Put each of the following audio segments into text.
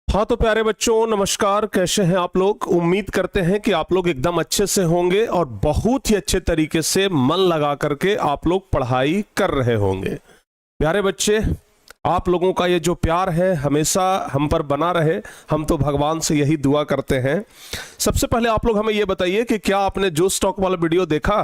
हाँ तो प्यारे बच्चों, नमस्कार। कैसे हैं आप लोग? उम्मीद करते हैं कि आप लोग एकदम अच्छे से होंगे और बहुत ही अच्छे तरीके से मन लगा करके आप लोग पढ़ाई कर रहे होंगे। प्यारे बच्चे, आप लोगों का ये जो प्यार है हमेशा हम पर बना रहे, हम तो भगवान से यही दुआ करते हैं। सबसे पहले आप लोग हमें ये बताइए कि क्या आपने जोश टॉक वाला वीडियो देखा?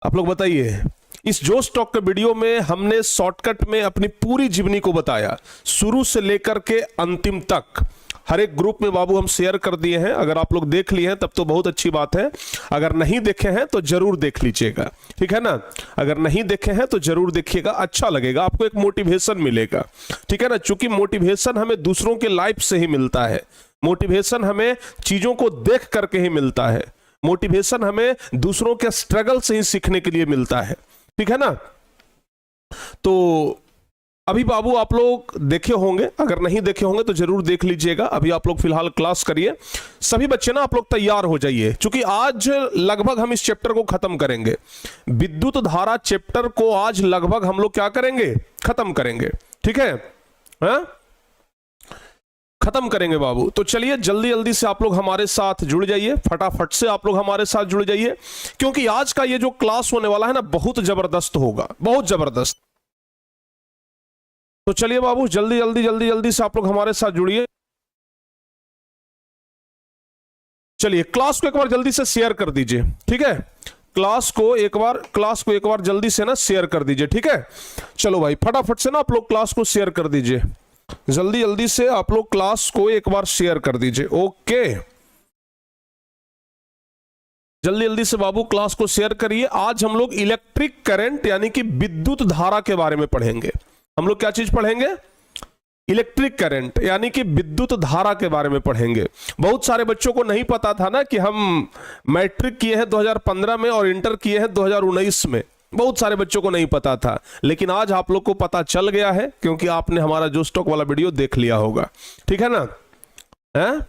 आप लोग बताइए। इस जोश टॉक के वीडियो में हमने शॉर्टकट में अपनी पूरी जीवनी को बताया, शुरू से लेकर के अंतिम तक। हर एक ग्रुप में बाबू हम शेयर कर दिए हैं। अगर आप लोग देख लिए हैं तब तो बहुत अच्छी बात है, अगर नहीं देखे हैं तो जरूर देख लीजिएगा, ठीक है ना। अगर नहीं देखे हैं तो जरूर देखिएगा, अच्छा लगेगा, आपको एक मोटिवेशन मिलेगा, ठीक है ना। चूंकि मोटिवेशन हमें दूसरों के लाइफ से ही मिलता है, मोटिवेशन हमें चीजों को देख करके ही मिलता है, मोटिवेशन हमें दूसरों के स्ट्रगल से ही सीखने के लिए मिलता है, ठीक है ना। तो अभी बाबू आप लोग देखे होंगे, अगर नहीं देखे होंगे तो जरूर देख लीजिएगा। अभी आप लोग फिलहाल क्लास करिए। सभी बच्चे ना आप लोग तैयार हो जाइए, क्योंकि आज लगभग हम इस चैप्टर को खत्म करेंगे। विद्युत धारा चैप्टर को आज लगभग हम लोग क्या करेंगे? खत्म करेंगे, ठीक है। खत्म करेंगे बाबू। तो चलिए जल्दी जल्दी से आप लोग हमारे साथ जुड़ जाइए, फटाफट से आप लोग हमारे साथ जुड़ जाइए, क्योंकि आज का ये जो क्लास होने वाला है ना बहुत जबरदस्त होगा, बहुत जबरदस्त। तो चलिए बाबू जल्दी जल्दी जल्दी जल्दी से आप लोग हमारे साथ जुड़िए। चलिए क्लास को एक बार जल्दी से शेयर कर दीजिए, ठीक है। क्लास को एक बार जल्दी से ना शेयर कर दीजिए, ठीक है। चलो भाई फटाफट से ना आप लोग क्लास को शेयर कर दीजिए, जल्दी जल्दी से आप लोग क्लास को एक बार शेयर कर दीजिए। ओके, जल्दी जल्दी से बाबू क्लास को शेयर करिए। आज हम लोग इलेक्ट्रिक करंट यानी कि विद्युत धारा के बारे में पढ़ेंगे। हम लोग क्या चीज पढ़ेंगे? इलेक्ट्रिक करंट यानी कि विद्युत धारा के बारे में पढ़ेंगे। बहुत सारे बच्चों को नहीं पता था ना कि हम मैट्रिक किए हैं 2015 में और इंटर किए हैं 2019 में। बहुत सारे बच्चों को नहीं पता था, लेकिन आज आप लोग को पता चल गया है, क्योंकि आपने हमारा जोश टॉक वाला वीडियो देख लिया होगा, ठीक है ना। है?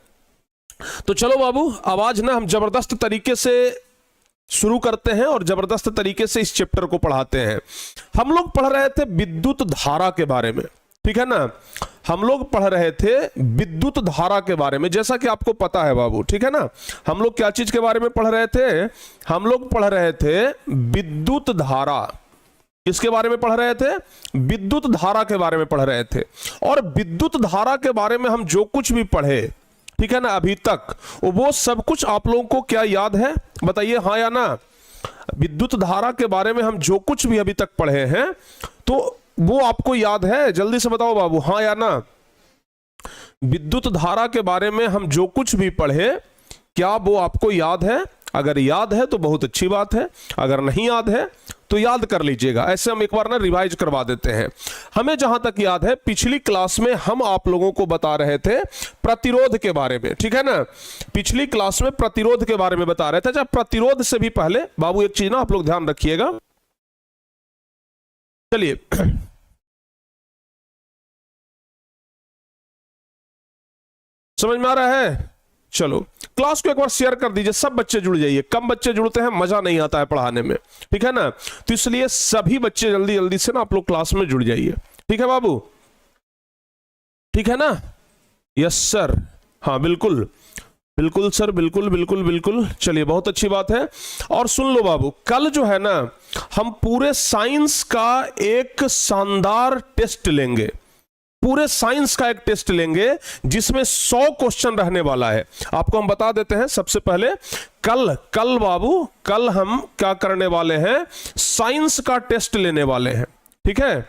तो चलो बाबू, अब आज ना हम जबरदस्त तरीके से शुरू करते हैं और जबरदस्त तरीके से इस चैप्टर को पढ़ाते हैं। हम लोग पढ़ रहे थे विद्युत धारा के बारे में, ठीक है ना। हम लोग पढ़ रहे थे विद्युत धारा के बारे में, जैसा कि आपको पता है बाबू, ठीक है ना। हम लोग क्या चीज के बारे में पढ़ रहे थे? हम लोग पढ़ रहे थे विद्युत धारा। किसके बारे में पढ़ रहे थे? विद्युत धारा के बारे में पढ़ रहे थे। और विद्युत धारा के बारे में हम जो कुछ भी पढ़े, ठीक है ना, अभी तक, वो सब कुछ आप लोगों को क्या याद है? बताइए हाँ या ना। विद्युत धारा के बारे में हम जो कुछ भी अभी तक पढ़े हैं तो वो आपको याद है? जल्दी से बताओ बाबू, हाँ या ना। विद्युत धारा के बारे में हम जो कुछ भी पढ़े, क्या वो आपको याद है? अगर याद है तो बहुत अच्छी बात है, अगर नहीं याद है तो याद कर लीजिएगा। ऐसे हम एक बार ना रिवाइज करवा देते हैं। हमें जहां तक याद है पिछली क्लास में हम आप लोगों को बता रहे थे प्रतिरोध के बारे में, ठीक है ना। पिछली क्लास में प्रतिरोध के बारे में बता रहे थे। अच्छा, प्रतिरोध से भी पहले बाबू एक चीज ना आप लोग ध्यान रखिएगा। चलिए समझ में आ रहा है? चलो क्लास को एक बार शेयर कर दीजिए, सब बच्चे जुड़ जाइए। कम बच्चे जुड़ते हैं मजा नहीं आता है पढ़ाने में, ठीक है ना। तो इसलिए सभी बच्चे जल्दी जल्दी से ना आप लोग क्लास में जुड़ जाइए, ठीक है बाबू, ठीक है ना। यस सर, हाँ बिल्कुल बिल्कुल सर, बिल्कुल बिल्कुल बिल्कुल। चलिए बहुत अच्छी बात है। और सुन लो बाबू, कल जो है ना हम पूरे साइंस का एक शानदार टेस्ट लेंगे, पूरे साइंस का एक टेस्ट लेंगे जिसमें 100 क्वेश्चन रहने वाला है। आपको हम बता देते हैं सबसे पहले, कल बाबू, कल हम क्या करने वाले हैं? साइंस का टेस्ट लेने वाले हैं, ठीक है।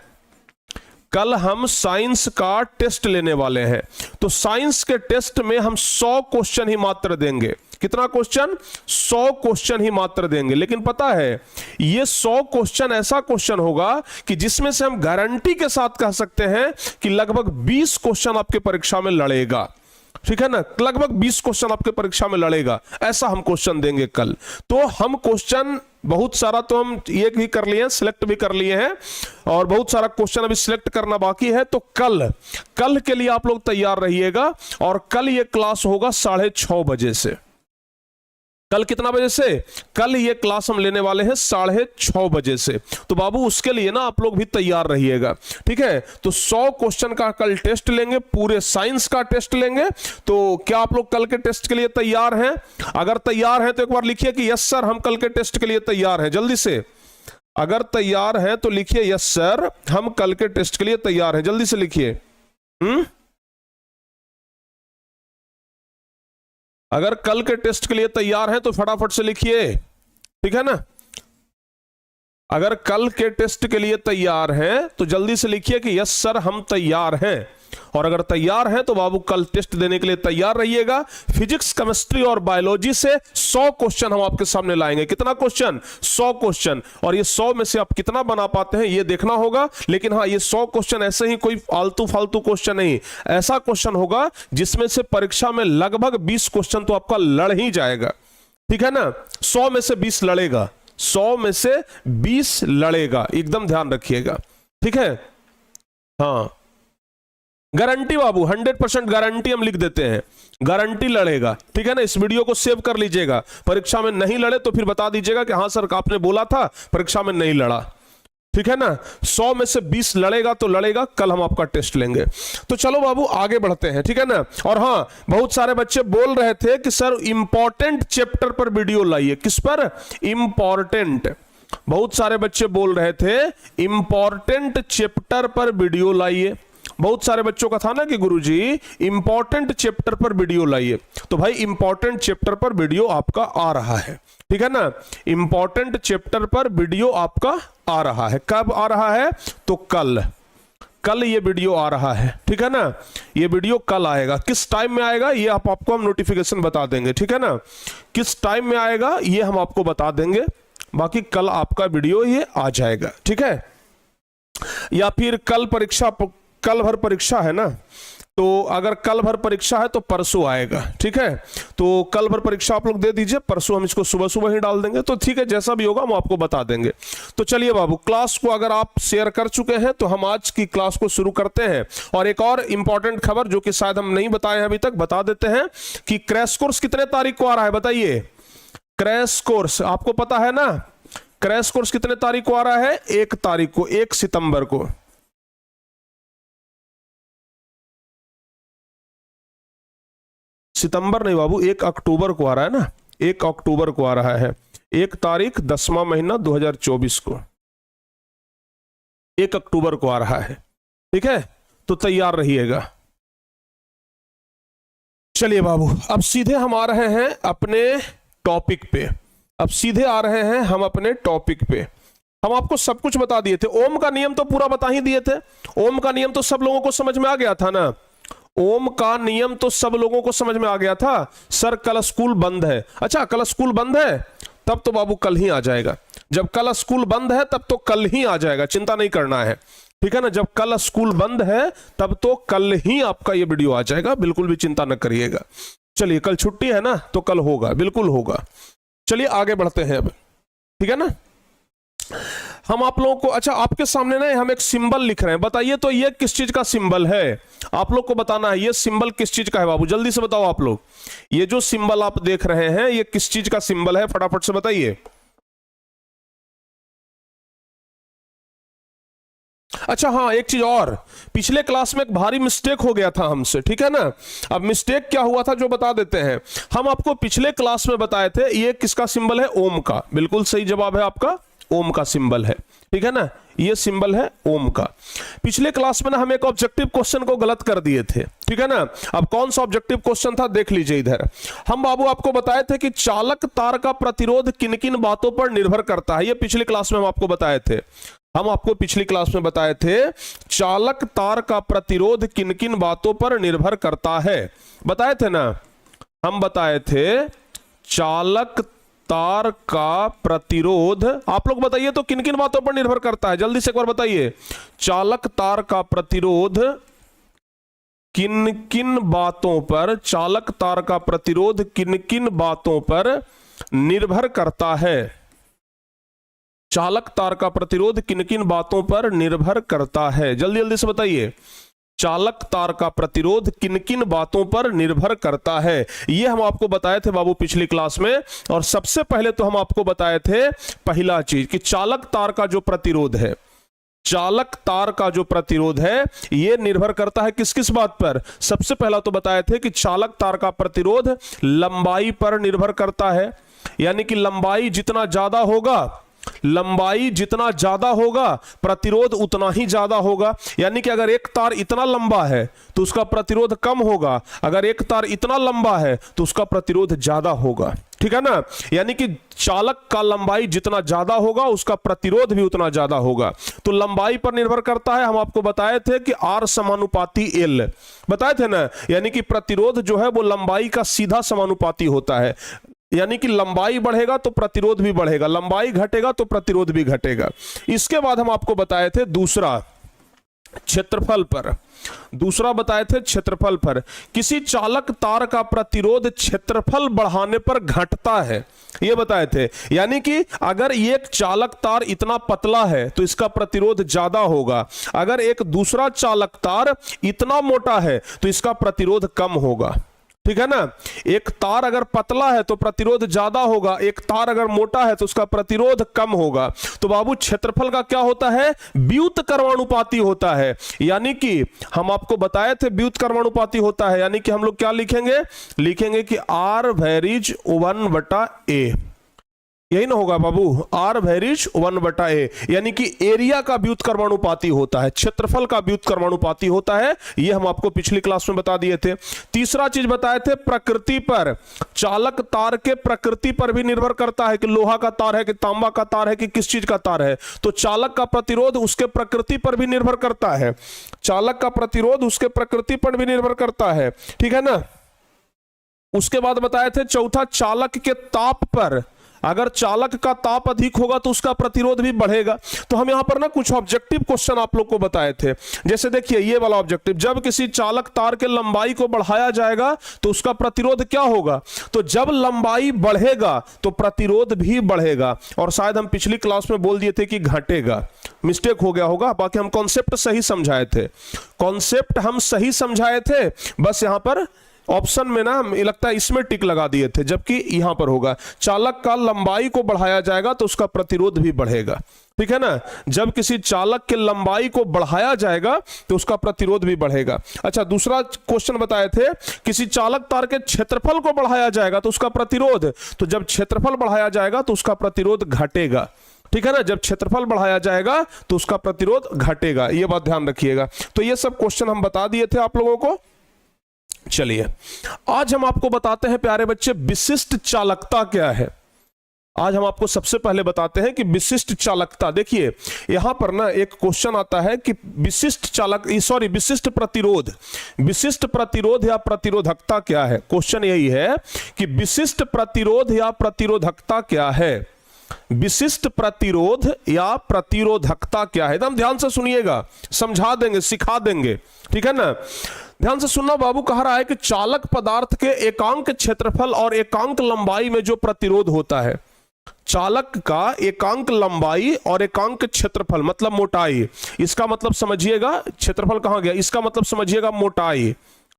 कल हम साइंस का टेस्ट लेने वाले हैं। तो साइंस के टेस्ट में हम 100 क्वेश्चन ही मात्र देंगे। कितना क्वेश्चन? 100 क्वेश्चन ही मात्र देंगे। लेकिन पता है ये 100 क्वेश्चन ऐसा क्वेश्चन होगा कि जिसमें से हम गारंटी के साथ कह सकते हैं कि लगभग 20 क्वेश्चन आपके परीक्षा में लड़ेगा, ठीक है ना। लगभग 20 क्वेश्चन आपके परीक्षा में लड़ेगा, ऐसा हम क्वेश्चन देंगे कल। तो हम क्वेश्चन बहुत सारा तो हम ये भी कर लिए हैं, सिलेक्ट भी कर लिए हैं, और बहुत सारा क्वेश्चन अभी सिलेक्ट करना बाकी है। तो कल के लिए आप लोग तैयार रहिएगा। और कल ये क्लास होगा 6:30 बजे से, कल कितना बजे से? कल ये क्लास हम लेने वाले हैं 6:30 बजे से। तो बाबू उसके लिए ना आप लोग भी तैयार रहिएगा, ठीक है। तो 100 क्वेश्चन का कल टेस्ट लेंगे, पूरे साइंस का टेस्ट लेंगे। तो क्या आप लोग कल के टेस्ट के लिए तैयार हैं? अगर तैयार हैं तो एक बार लिखिए कि यस सर, हम कल के टेस्ट के लिए तैयार हैं। जल्दी से अगर तैयार हैं तो लिखिए यस सर, हम कल के टेस्ट के लिए तैयार हैं। जल्दी से लिखिए। अगर कल के टेस्ट के लिए तैयार हैं तो फटाफट से लिखिए, ठीक है ना। अगर कल के टेस्ट के लिए तैयार हैं तो जल्दी से लिखिए कि यस सर हम तैयार हैं। और अगर तैयार हैं तो बाबू कल टेस्ट देने के लिए तैयार रहिएगा। फिजिक्स, केमिस्ट्री और बायोलॉजी से 100 क्वेश्चन हम आपके सामने लाएंगे। कितना क्वेश्चन? 100 क्वेश्चन। और ये 100 में से आप कितना बना पाते हैं ये देखना होगा। लेकिन हाँ, ये 100 क्वेश्चन ऐसे ही कोई आलतू फालतू क्वेश्चन नहीं, ऐसा क्वेश्चन होगा जिसमें से परीक्षा में लगभग 20 क्वेश्चन तो आपका लड़ ही जाएगा, ठीक है ना। 100 में से 20 लड़ेगा, 100 में से 20 लड़ेगा, एकदम ध्यान रखिएगा, ठीक है। हाँ, गारंटी बाबू, 100% गारंटी हम लिख देते हैं, गारंटी लड़ेगा, ठीक है ना। इस वीडियो को सेव कर लीजिएगा। परीक्षा में नहीं लड़े तो फिर बता दीजिएगा कि हाँ सर आपने बोला था, परीक्षा में नहीं लड़ा, ठीक है ना। 100 में से 20 लड़ेगा तो लड़ेगा। कल हम आपका टेस्ट लेंगे। तो चलो बाबू आगे बढ़ते हैं, ठीक है ना। और हाँ, बहुत सारे बच्चे बोल रहे थे कि सर इंपॉर्टेंट चैप्टर पर वीडियो लाइए। किस पर? इंपॉर्टेंट। बहुत सारे बच्चे बोल रहे थे इंपॉर्टेंट चैप्टर पर वीडियो लाइए। बहुत सारे बच्चों का था ना कि गुरुजी इंपॉर्टेंट चैप्टर पर वीडियो लाइए। तो भाई इंपॉर्टेंट चैप्टर पर वीडियो आपका आ रहा है, ठीक है ना। इंपॉर्टेंट चैप्टर पर वीडियो आपका आ रहा है। कब आ रहा है? तो कल ये वीडियो आ रहा है, ठीक है ना। ये वीडियो कल आएगा। किस टाइम में आएगा ये आपको हम नोटिफिकेशन बता देंगे, ठीक है ना। किस टाइम में आएगा ये हम आपको बता देंगे। बाकी कल आपका वीडियो ये आ जाएगा, ठीक है। या फिर कल भर परीक्षा है ना, तो अगर कल भर परीक्षा है तो परसों आएगा, ठीक है। तो कल भर परीक्षा आप लोग दे दीजिए, परसों हम इसको सुबह सुबह ही डाल देंगे। तो ठीक है, जैसा भी होगा हम आपको बता देंगे। तो चलिए बाबू, क्लास को अगर आप शेयर कर चुके हैं तो हम आज की क्लास को शुरू करते हैं। और एक और इंपॉर्टेंट खबर जो कि शायद हम नहीं बताए हैं अभी तक, बता देते हैं कि क्रैश कोर्स कितने तारीख को आ रहा है बताइए। क्रैश कोर्स आपको पता है ना, क्रैश कोर्स कितने तारीख को आ रहा है? 1 तारीख को, 1 सितंबर को। सितंबर नहीं बाबू, 1 अक्टूबर को आ रहा है ना, 1 अक्टूबर को आ रहा है। 1 तारीख 10वां महीना 2024 को, 1 अक्टूबर को आ रहा है, ठीक है। तो तैयार रहिएगा। चलिए बाबू, अब सीधे हम आ रहे हैं अपने टॉपिक पे। अब सीधे आ रहे हैं हम अपने टॉपिक पे। हम आपको सब कुछ बता दिए थे। ओम का नियम तो पूरा बता ही दिए थे। ओम का नियम तो सब लोगों को समझ में आ गया था ना। ओम का नियम तो सब लोगों को समझ में आ गया था। सर कल स्कूल बंद है। अच्छा, कल स्कूल बंद है, तब तो बाबू कल ही आ जाएगा। जब कल स्कूल बंद है तब तो कल ही आ जाएगा, चिंता नहीं करना है, ठीक है ना। जब कल स्कूल बंद है तब तो कल ही आपका ये वीडियो आ जाएगा, बिल्कुल भी चिंता न करिएगा। चलिए, कल छुट्टी है ना तो कल होगा, बिल्कुल होगा। चलिए आगे बढ़ते हैं अब, ठीक है ना। हम आप लोगों को, अच्छा आपके सामने ना हम एक सिंबल लिख रहे हैं, बताइए तो ये किस चीज का सिंबल है? आप लोग को बताना है ये सिंबल किस चीज का है बाबू, जल्दी से बताओ आप लोग। ये जो सिंबल आप देख रहे हैं ये किस चीज का सिंबल है, फटाफट से बताइए। अच्छा हाँ, एक चीज और, पिछले क्लास में एक भारी मिस्टेक हो गया था हमसे, ठीक है ना। अब मिस्टेक क्या हुआ था जो बता देते हैं। हम आपको पिछले क्लास में बताए थे ये किसका सिंबल है? ओम का। बिल्कुल सही जवाब है आपका, ओम का सिंबल है, ठीक है ना। ये सिंबल है ओम का। पिछले क्लास में ना हम एक ऑब्जेक्टिव क्वेश्चन को गलत कर दिए थे, ठीक है ना। अब कौन सा ऑब्जेक्टिव क्वेश्चन था देख लीजिए इधर। हम बाबू आपको बताए थे कि चालक तार का प्रतिरोध किन किन बातों पर निर्भर करता है। ये पिछली क्लास में हम आपको बताए थे। हम आपको पिछली क्लास में बताए थे चालक तार का प्रतिरोध किन किन बातों पर निर्भर करता है, बताए थे ना। हम बताए थे चालक तार का प्रतिरोध, आप लोग बताइए तो किन किन बातों पर निर्भर करता है, जल्दी से एक बार बताइए। चालक तार का प्रतिरोध किन किन बातों पर, चालक तार का प्रतिरोध किन किन बातों पर निर्भर करता है। चालक तार का प्रतिरोध किन किन बातों पर निर्भर करता है, जल्दी जल्दी से बताइए। चालक तार का प्रतिरोध किन किन बातों पर निर्भर करता है, ये हम आपको बताए थे बाबू पिछली क्लास में। और सबसे पहले तो हम आपको बताए थे पहला चीज कि चालक तार का जो प्रतिरोध है, चालक तार का जो प्रतिरोध है यह निर्भर करता है किस किस बात पर। सबसे पहला तो बताए थे कि चालक तार का प्रतिरोध लंबाई पर निर्भर करता है, यानी कि लंबाई जितना ज्यादा होगा, लंबाई जितना ज्यादा होगा प्रतिरोध उतना ही ज्यादा होगा। यानी कि अगर एक तार इतना लंबा है तो उसका प्रतिरोध कम होगा, अगर एक तार इतना लंबा है तो उसका प्रतिरोध ज्यादा होगा, ठीक है ना। यानी कि चालक का लंबाई जितना ज्यादा होगा उसका प्रतिरोध भी उतना ज्यादा होगा। तो लंबाई पर निर्भर करता है, हम आपको बताए थे कि R समानुपाती L बताए थे ना, यानी कि प्रतिरोध जो है वो लंबाई का सीधा समानुपाती होता है। यानी कि लंबाई बढ़ेगा तो प्रतिरोध भी बढ़ेगा, लंबाई घटेगा तो प्रतिरोध भी घटेगा। इसके बाद हम आपको बताए थे दूसरा क्षेत्रफल पर, दूसरा बताए थे क्षेत्रफल पर। किसी चालक तार का प्रतिरोध क्षेत्रफल बढ़ाने पर घटता है, ये बताए थे। यानी कि अगर एक चालक तार इतना पतला है तो इसका प्रतिरोध ज्यादा होगा, अगर एक दूसरा चालक तार इतना मोटा है तो इसका प्रतिरोध कम होगा, ठीक है ना। एक तार अगर पतला है तो प्रतिरोध ज्यादा होगा, एक तार अगर मोटा है तो उसका प्रतिरोध कम होगा। तो बाबू क्षेत्रफल का क्या होता है, व्युत्क्रमानुपाती होता है। यानी कि हम आपको बताए थे व्युत्क्रमानुपाती होता है, यानी कि हम लोग क्या लिखेंगे, लिखेंगे कि R वेरीज 1/A, यही ना होगा बाबू, R वेरीज 1/A, यानी कि एरिया का व्युत्क्रमानुपाती होता है, क्षेत्रफल का व्युत्क्रमानुपाती होता है। ये हम आपको पिछली क्लास में बता दिए थे। तीसरा चीज बताए थे प्रकृति पर, चालक तार के प्रकृति पर भी निर्भर करता है कि लोहा का तार है कि तांबा का तार है कि किस चीज का तार है। तो चालक का प्रतिरोध उसके प्रकृति पर भी निर्भर करता है, चालक का प्रतिरोध उसके प्रकृति पर भी निर्भर करता है, ठीक है ना। उसके बाद बताए थे चौथा, चालक के ताप पर, अगर चालक का ताप अधिक होगा तो उसका प्रतिरोध भी बढ़ेगा। तो हम यहां पर ना कुछ ऑब्जेक्टिव क्वेश्चन आप लोग को बताए थे, जैसे देखिए ये वाला ऑब्जेक्टिव, जब किसी चालक तार के लंबाई को बढ़ाया जाएगा तो उसका प्रतिरोध क्या होगा, तो जब लंबाई बढ़ेगा तो प्रतिरोध भी बढ़ेगा। और शायद हम पिछली क्लास में बोल दिए थे कि घटेगा, मिस्टेक हो गया होगा, बाकी हम कॉन्सेप्ट सही समझाए थे, कॉन्सेप्ट हम सही समझाए थे, बस यहां पर ऑप्शन में ना लगता है इसमें टिक लगा दिए थे, जबकि यहां पर होगा चालक का लंबाई को बढ़ाया जाएगा तो उसका प्रतिरोध भी बढ़ेगा, ठीक है ना। जब किसी चालक के लंबाई को बढ़ाया जाएगा तो उसका प्रतिरोध भी बढ़ेगा। अच्छा, दूसरा क्वेश्चन बताए थे किसी चालक तार के क्षेत्रफल को बढ़ाया जाएगा तो उसका प्रतिरोध, तो जब क्षेत्रफल बढ़ाया जाएगा तो उसका प्रतिरोध घटेगा, ठीक है ना। जब क्षेत्रफल बढ़ाया जाएगा तो उसका प्रतिरोध घटेगा, यह बात ध्यान रखिएगा। तो ये सब क्वेश्चन हम बता दिए थे आप लोगों को। चलिए आज हम आपको बताते हैं प्यारे बच्चे विशिष्ट चालकता क्या है। आज हम आपको सबसे पहले बताते हैं कि विशिष्ट चालकता, देखिए यहां पर ना एक क्वेश्चन आता है कि विशिष्ट प्रतिरोध, विशिष्ट प्रतिरोध या प्रतिरोधकता क्या है। क्वेश्चन यही है कि विशिष्ट प्रतिरोध या प्रतिरोधकता क्या है, विशिष्ट प्रतिरोध या प्रतिरोधकता क्या है। एकदम ध्यान से सुनिएगा, समझा देंगे, सिखा देंगे, ठीक है ना। ध्यान से सुनना बाबू, कह रहा है कि चालक पदार्थ के एकांक क्षेत्रफल और एकांक लंबाई में जो प्रतिरोध होता है, चालक का एकांक लंबाई और एकांक क्षेत्रफल मतलब मोटाई, इसका मतलब समझिएगा, क्षेत्रफल कहां गया, इसका मतलब समझिएगा मोटाई,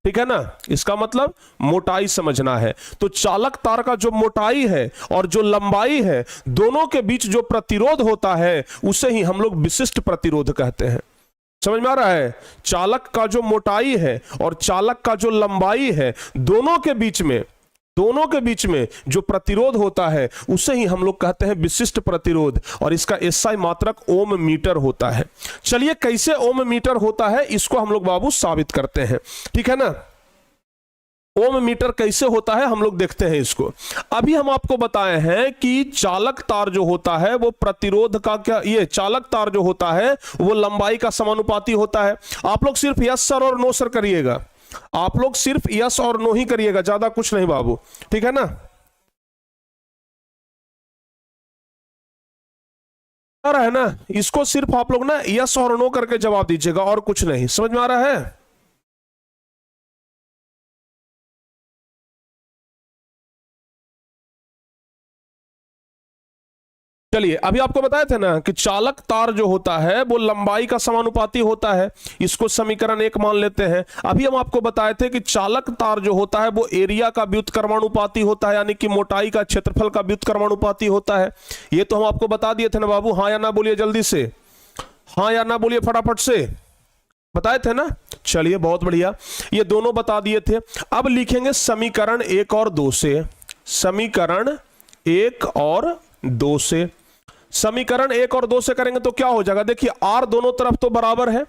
ठीक है ना, इसका मतलब मोटाई समझना है। तो चालक तार का जो मोटाई है और जो लंबाई है, दोनों के बीच जो प्रतिरोध होता है उसे ही हम लोग विशिष्ट प्रतिरोध कहते हैं। समझ में आ रहा है, चालक का जो मोटाई है और चालक का जो लंबाई है, दोनों के बीच में जो प्रतिरोध होता है उसे ही हम लोग कहते हैं विशिष्ट प्रतिरोध, और इसका एसआई मात्रक ओम मीटर होता है। चलिए कैसे ओम मीटर होता है इसको हम लोग बाबू साबित करते हैं, ठीक है ना। ओम मीटर कैसे होता है हम लोग देखते हैं इसको। अभी हम आपको बताए हैं कि चालक तार जो होता है वो प्रतिरोध का क्या, ये चालक तार जो होता है वो लंबाई का समानुपाती होता है। आप लोग सिर्फ यस सर और नो सर करिएगा, आप लोग सिर्फ यस और नो ही करिएगा, ज्यादा कुछ नहीं बाबू, ठीक है ना। आ रहा है ना, इसको सिर्फ आप लोग ना यस और नो करके जवाब दीजिएगा और कुछ नहीं। समझ में आ रहा है। चलिए, अभी आपको बताए थे ना कि चालक तार जो होता है वो लंबाई का समानुपाती होता है, इसको समीकरण 1 मान लेते हैं। अभी हम आपको बताए थे कि चालक तार जो होता है वो एरिया का व्युत्क्रमानुपाती होता है, यानी कि मोटाई का क्षेत्रफल का व्युत्क्रमानुपाती होता है। ये तो हम आपको बता दिए थे ना बाबू, हाँ या ना बोलिए जल्दी से, हाँ या ना बोलिए फटाफट से, बताए थे ना। चलिए बहुत बढ़िया, ये दोनों बता दिए थे। अब लिखेंगे समीकरण 1 और 2 से, समीकरण 1 और 2 से, समीकरण 1 और 2 से करेंगे तो क्या हो जाएगा, देखिए आर दोनों तरफ तो बराबर है,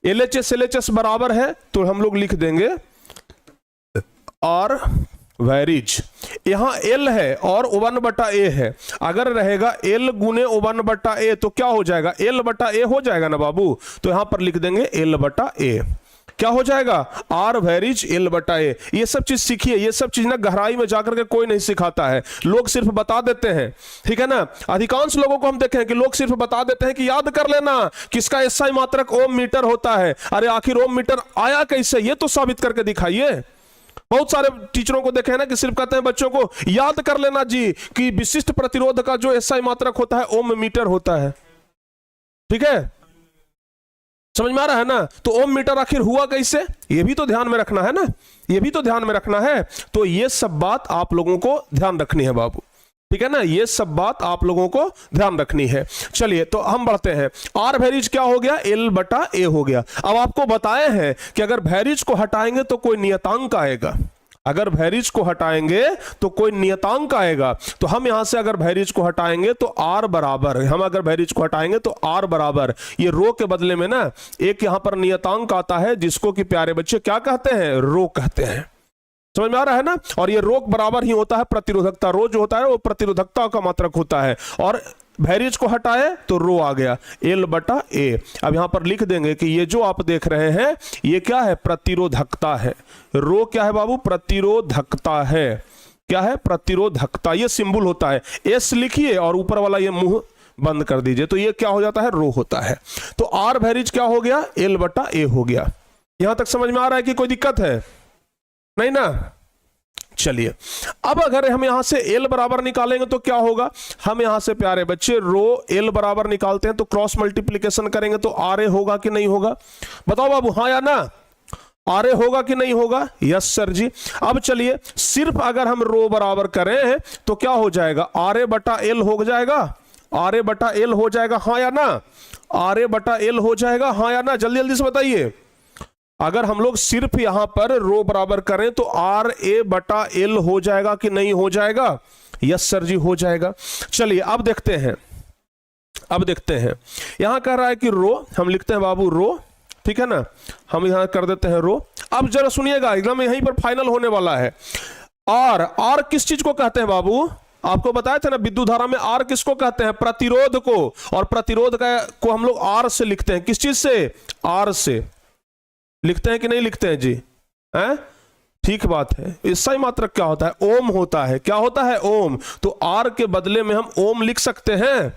एलएचएस एलएचएस बराबर है, तो हम लोग लिख देंगे आर वैरिज, यहां एल है और 1/a है, अगर रहेगा एल गुने 1/a तो क्या हो जाएगा, l/a हो जाएगा ना बाबू, तो यहां पर लिख देंगे l/a, क्या हो जाएगा, आर वैरिज l/a। ये सब चीज सीखिए, ये सब चीज ना गहराई में जाकर के कोई नहीं सिखाता है, लोग सिर्फ बता देते हैं, ठीक है ना। अधिकांश लोगों को हम देखे हैं कि लोग सिर्फ बता देते हैं कि याद कर लेना किसका एसआई मात्रक ओम मीटर होता है। अरे आखिर ओम मीटर आया कैसे, ये तो साबित करके दिखाइए। बहुत सारे टीचरों को देखे हैं ना कि सिर्फ कहते हैं बच्चों को याद कर लेना जी कि विशिष्ट प्रतिरोध का जो एसआई मात्रक होता है ओम मीटर होता है, ठीक है, समझ में आ रहा है ना। तो ओम मीटर आखिर हुआ कैसे, ये भी तो ध्यान में रखना है ना, ये भी तो ध्यान में रखना है। तो ये सब बात आप लोगों को ध्यान रखनी है बाबू, ठीक है ना, ये सब बात आप लोगों को ध्यान रखनी है। चलिए तो हम बढ़ते हैं, आर वैरिज क्या हो गया, l/a हो गया। अब आपको बताए हैं कि अगर वैरिज को हटाएंगे तो कोई नियतांक आएगा, अगर वैरिज को हटाएंगे तो कोई नियतांक आएगा, तो हम यहां से अगर वैरिज को हटाएंगे तो आर बराबर, हम अगर वैरिज को हटाएंगे तो आर बराबर, ये रो के बदले में ना एक यहां पर नियतांक आता है जिसको कि प्यारे बच्चे क्या कहते हैं, रो कहते हैं, समझ में आ रहा है ना। और ये रो बराबर ही होता है प्रतिरोधकता, रो जो होता है वो प्रतिरोधकता का मात्रक होता है, और वैरिज को हटाए तो रो आ गया l/a। अब यहां पर लिख देंगे कि ये जो आप देख रहे हैं ये क्या है, प्रतिरोधकता है, रो क्या है बाबू, प्रतिरोधकता है, क्या है, प्रतिरोधकता, ये सिंबल होता है, एस लिखिए और ऊपर वाला ये मुंह बंद कर दीजिए, तो ये क्या हो जाता है, रो होता है। तो आर वैरिज क्या हो गया, l/a हो गया। यहां तक समझ में आ रहा है कि कोई दिक्कत है नहीं ना। चलिए अब अगर हम यहां से l बराबर निकालेंगे तो क्या होगा, हम यहां से प्यारे बच्चे रो l बराबर निकालते हैं तो क्रॉस मल्टीप्लिकेशन करेंगे तो RA होगा कि नहीं होगा, बताओ बाबू, हाँ या ना, RA होगा कि नहीं होगा, यस सर जी। अब चलिए सिर्फ अगर हम रो बराबर करें तो क्या हो जाएगा, RA/L हो जाएगा, RA/L हो जाएगा, हाँ या ना, RA/L हो जाएगा, हाँ या ना, जल्दी जल्दी से बताइए। अगर हम लोग सिर्फ यहां पर रो बराबर करें तो RA/L हो जाएगा कि नहीं हो जाएगा, यस सर जी हो जाएगा। चलिए अब देखते हैं, अब देखते हैं, यहां कह रहा है कि रो, हम लिखते हैं बाबू रो, ठीक है ना, हम यहां कर देते हैं रो। अब जरा सुनिएगा, एकदम यहीं पर फाइनल होने वाला है। आर किस चीज को कहते हैं बाबू, आपको बताया था ना विद्युत धारा में आर किसको कहते हैं, प्रतिरोध को, और प्रतिरोध को हम लोग आर से लिखते हैं, किस चीज से, आर से लिखते हैं कि नहीं लिखते हैं जी, हैं, ठीक बात है। एसआई मात्रक क्या होता है, ओम होता है, क्या होता है, ओम। तो आर के बदले में हम ओम लिख सकते हैं,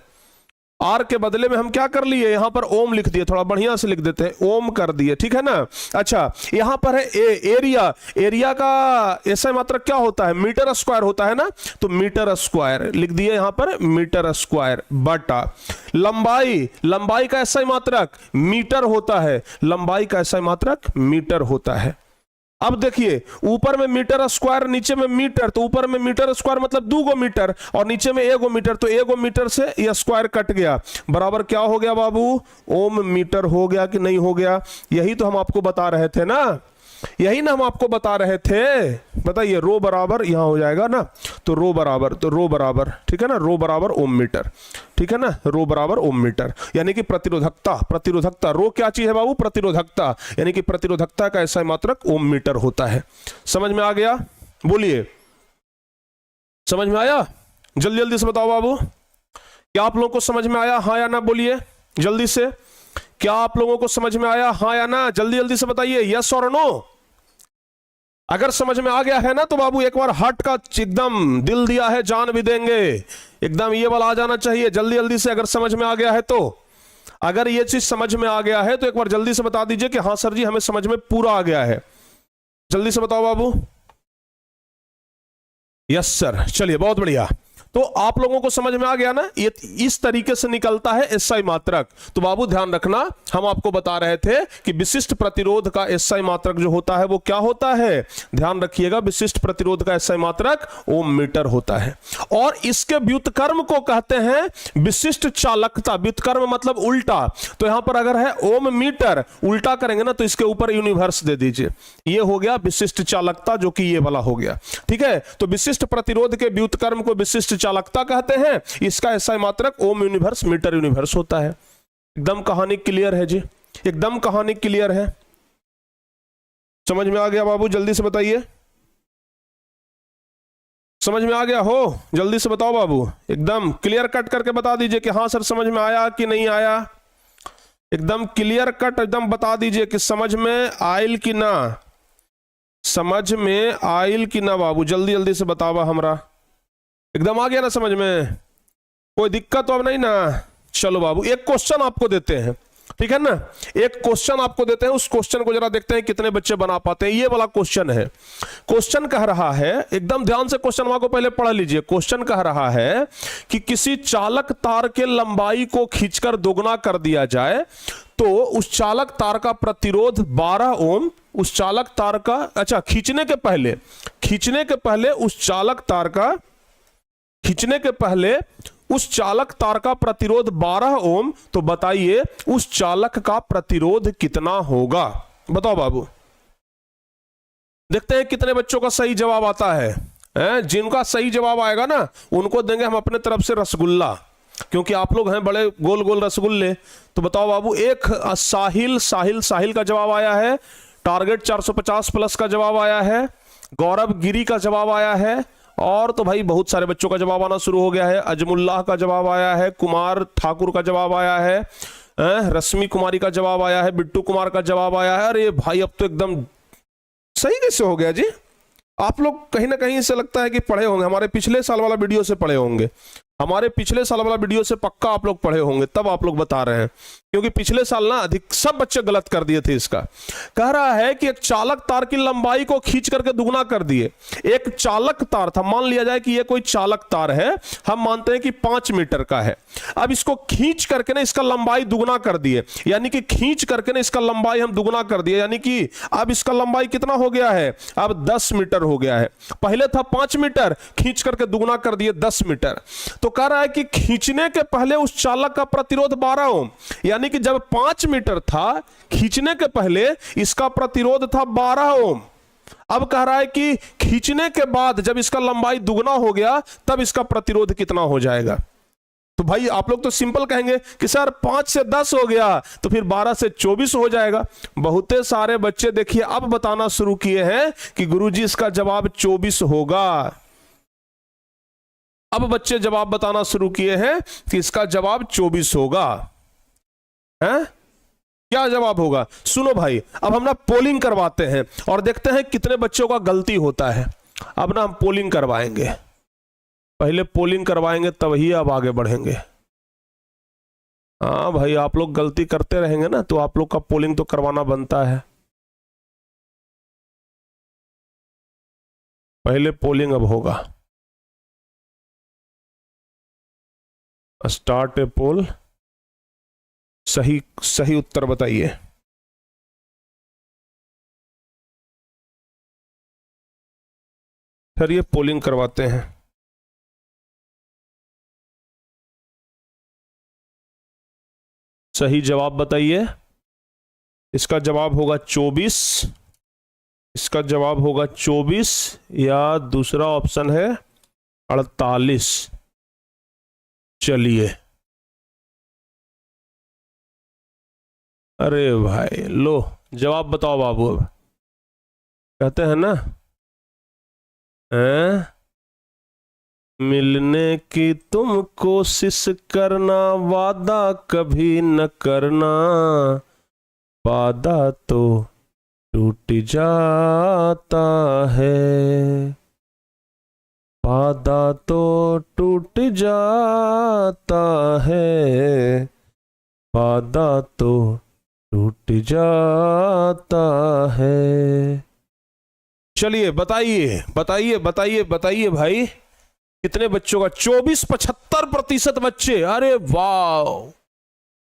आर के बदले में हम क्या कर लिए, यहां पर ओम लिख दिए, थोड़ा बढ़िया से लिख देते हैं, ओम कर दिए, ठीक है ना। अच्छा यहां पर है एरिया, एरिया का एसआई मात्रक क्या होता है, मीटर स्क्वायर होता है ना, तो मीटर स्क्वायर लिख दिए यहां पर, मीटर स्क्वायर बटा लंबाई, लंबाई का एसआई मात्रक मीटर होता है, लंबाई का एसआई मात्रक मीटर होता है। अब देखिए ऊपर में मीटर स्क्वायर, नीचे में मीटर, तो ऊपर में मीटर स्क्वायर मतलब 2 मीटर और नीचे में 1 मीटर, तो 1 मीटर से यह स्क्वायर कट गया, बराबर क्या हो गया बाबू, ओम मीटर हो गया कि नहीं हो गया। यही तो हम आपको बता रहे थे ना, यही ना हम आपको बता रहे थे, बताइए रो बराबर यहां हो जाएगा ना, तो रो बराबर, तो रो बराबर, ठीक है ना, रो बराबर ओम मीटर, ठीक है ना, रो बराबर ओम मीटर, यानी कि प्रतिरोधकता, प्रतिरोधकता, रो क्या चीज है बाबू, प्रतिरोधकता, यानी कि प्रतिरोधकता का एसआई मात्रक ओम मीटर होता है। समझ में आ गया, बोलिए समझ में आया, जल्दी जल्दी से बताओ बाबू, क्या आप लोगों को समझ में आया, हाँ या ना, बोलिए जल्दी से, क्या आप लोगों को समझ में आया, हाँ या ना, जल्दी जल्दी से बताइए, यस और नो। अगर समझ में आ गया है ना तो बाबू एक बार हार्ट का एकदम दिल दिया है जान भी देंगे, एकदम ये वाला आ जाना चाहिए जल्दी जल्दी से, अगर समझ में आ गया है तो, अगर ये चीज समझ में आ गया है तो एक बार जल्दी से बता दीजिए कि हाँ सर जी हमें समझ में पूरा आ गया है, जल्दी से बताओ बाबू, यस सर। चलिए बहुत बढ़िया, तो आप लोगों को समझ में आ गया ना, ये इस तरीके से निकलता है एसआई मात्रक। तो बाबू ध्यान रखना, हम आपको बता रहे थे कि विशिष्ट प्रतिरोध का एसआई मात्रक जो होता है वो क्या होता है, ध्यान रखिएगा, विशिष्ट प्रतिरोध का एसआई मात्रक ओम मीटर होता है। और इसके व्युत्क्रम को कहते हैं विशिष्ट चालकता। व्युत्क्रम मतलब उल्टा, तो यहां पर अगर है ओम मीटर, उल्टा करेंगे ना तो इसके ऊपर यूनिवर्स दे दीजिए, ये हो गया विशिष्ट चालकता, जो कि ये वाला हो गया। ठीक है, तो विशिष्ट प्रतिरोध के व्युत्क्रम को विशिष्ट चालकता कहते हैं, इसका एसआई मात्रक ओम यूनिवर्स मीटर यूनिवर्स होता है। एकदम कहानी क्लियर है जी, एकदम कहानी क्लियर है, समझ में आ गया बाबू? जल्दी से बताइए, समझ में आ गया हो? जल्दी से बताओ बाबू, एकदम क्लियर कट करके बता दीजिए कि हाँ सर समझ में आया कि नहीं आया। एकदम क्लियर कट एकदम बता दीजिए कि समझ में आयल कि ना, समझ में आयल कि ना बाबू, जल्दी जल्दी से बतावा हमरा। एकदम आ गया ना समझ में? कोई दिक्कत तो अब नहीं ना? चलो बाबू एक क्वेश्चन आपको देते हैं, ठीक है ना, एक क्वेश्चन आपको देते हैं, उस क्वेश्चन को जरा देखते हैं कितने बच्चे बना पाते हैं। ये वाला क्वेश्चन है, क्वेश्चन कह रहा है, एकदम ध्यान से क्वेश्चन को पहले पढ़ लीजिए। क्वेश्चन कह रहा है कि किसी चालक तार के लंबाई को खींचकर दोगुना कर दिया जाए तो उस चालक तार का प्रतिरोध 12 ओम, उस चालक तार का, अच्छा खींचने के पहले उस चालक तार का, खींचने के पहले उस चालक तार का प्रतिरोध 12 ओम, तो बताइए उस चालक का प्रतिरोध कितना होगा? बताओ बाबू, देखते हैं कितने बच्चों का सही जवाब आता है। जिनका सही जवाब आएगा ना उनको देंगे हम अपने तरफ से रसगुल्ला, क्योंकि आप लोग हैं बड़े गोल गोल रसगुल्ले। तो बताओ बाबू, एक साहिल का जवाब आया है, टारगेट 450 प्लस का जवाब आया है, गौरव गिरी का जवाब आया है, और तो भाई बहुत सारे बच्चों का जवाब आना शुरू हो गया है। अजमुल्लाह का जवाब आया है, कुमार ठाकुर का जवाब आया है, रश्मि कुमारी का जवाब आया है, बिट्टू कुमार का जवाब आया है। अरे भाई अब तो एकदम सही कैसे हो गया जी? आप लोग कहीं ना कहीं से लगता है कि पढ़े होंगे, हमारे पिछले साल वाला वीडियो से पढ़े होंगे, हमारे पिछले साल वाला वीडियो से पक्का आप लोग पढ़े होंगे, तब आप लोग बता रहे हैं, क्योंकि पिछले साल ना अधिक सब बच्चे गलत कर दिए थे। इसका कह रहा है कि एक चालक तार की लंबाई को खींच करके दुगना कर दिए। एक चालक तार था, मान लिया जाए कि ये कोई चालक तार है, हम मानते हैं कि 5 मीटर का है। अब इसको खींच करके ना इसका लंबाई दुगना कर दिए, यानी कि खींच करके ना इसका लंबाई हम दुगना कर दिए, यानी कि अब इसका लंबाई कितना हो गया है? अब 10 मीटर हो गया है। पहले था 5 मीटर, खींच करके दुगना कर दिए 10 मीटर। तो कह रहा है कि खींचने के पहले उस चालक का प्रतिरोध 12 ओम, यानी कि जब 5 मीटर था, खींचने के पहले इसका प्रतिरोध था 12 ओम। अब कह रहा है कि खींचने के बाद जब इसका लंबाई दुगना हो गया तब इसका प्रतिरोध कितना हो जाएगा? तो भाई आप लोग तो सिंपल कहेंगे कि सर 5 से 10 हो गया तो फिर 12 से 24 हो जाएगा। बहुते सारे बच्चे देखिए अब बताना शुरू किए हैं कि गुरुजी इसका जवाब 24 होगा। अब बच्चे जवाब बताना शुरू किए हैं कि इसका जवाब 24 होगा। हैं? क्या जवाब होगा? सुनो भाई, अब हम ना पोलिंग करवाते हैं और देखते हैं कितने बच्चों का गलती होता है। अब ना हम पोलिंग करवाएंगे, पहले पोलिंग करवाएंगे तब ही अब आगे बढ़ेंगे। हाँ भाई, आप लोग गलती करते रहेंगे ना तो आप लोग का पोलिंग तो करवाना बनता है। पहले पोलिंग अब होगा। स्टार्ट ए पोल। सही उत्तर बताइए। फिर ये पोलिंग करवाते हैं। सही जवाब बताइए। इसका जवाब होगा 24, इसका जवाब होगा 24 या दूसरा ऑप्शन है 48। चलिए, अरे भाई लो जवाब बताओ बाबू। अब कहते हैं ना, मिलने की तुम कोशिश करना, वादा कभी न करना, वादा तो टूट जाता है, वादा तो टूट जाता है, वादा तो टूट जाता है। चलिए बताइए बताइए बताइए बताइए भाई, कितने बच्चों का? 24, 75% बच्चे। अरे वाह,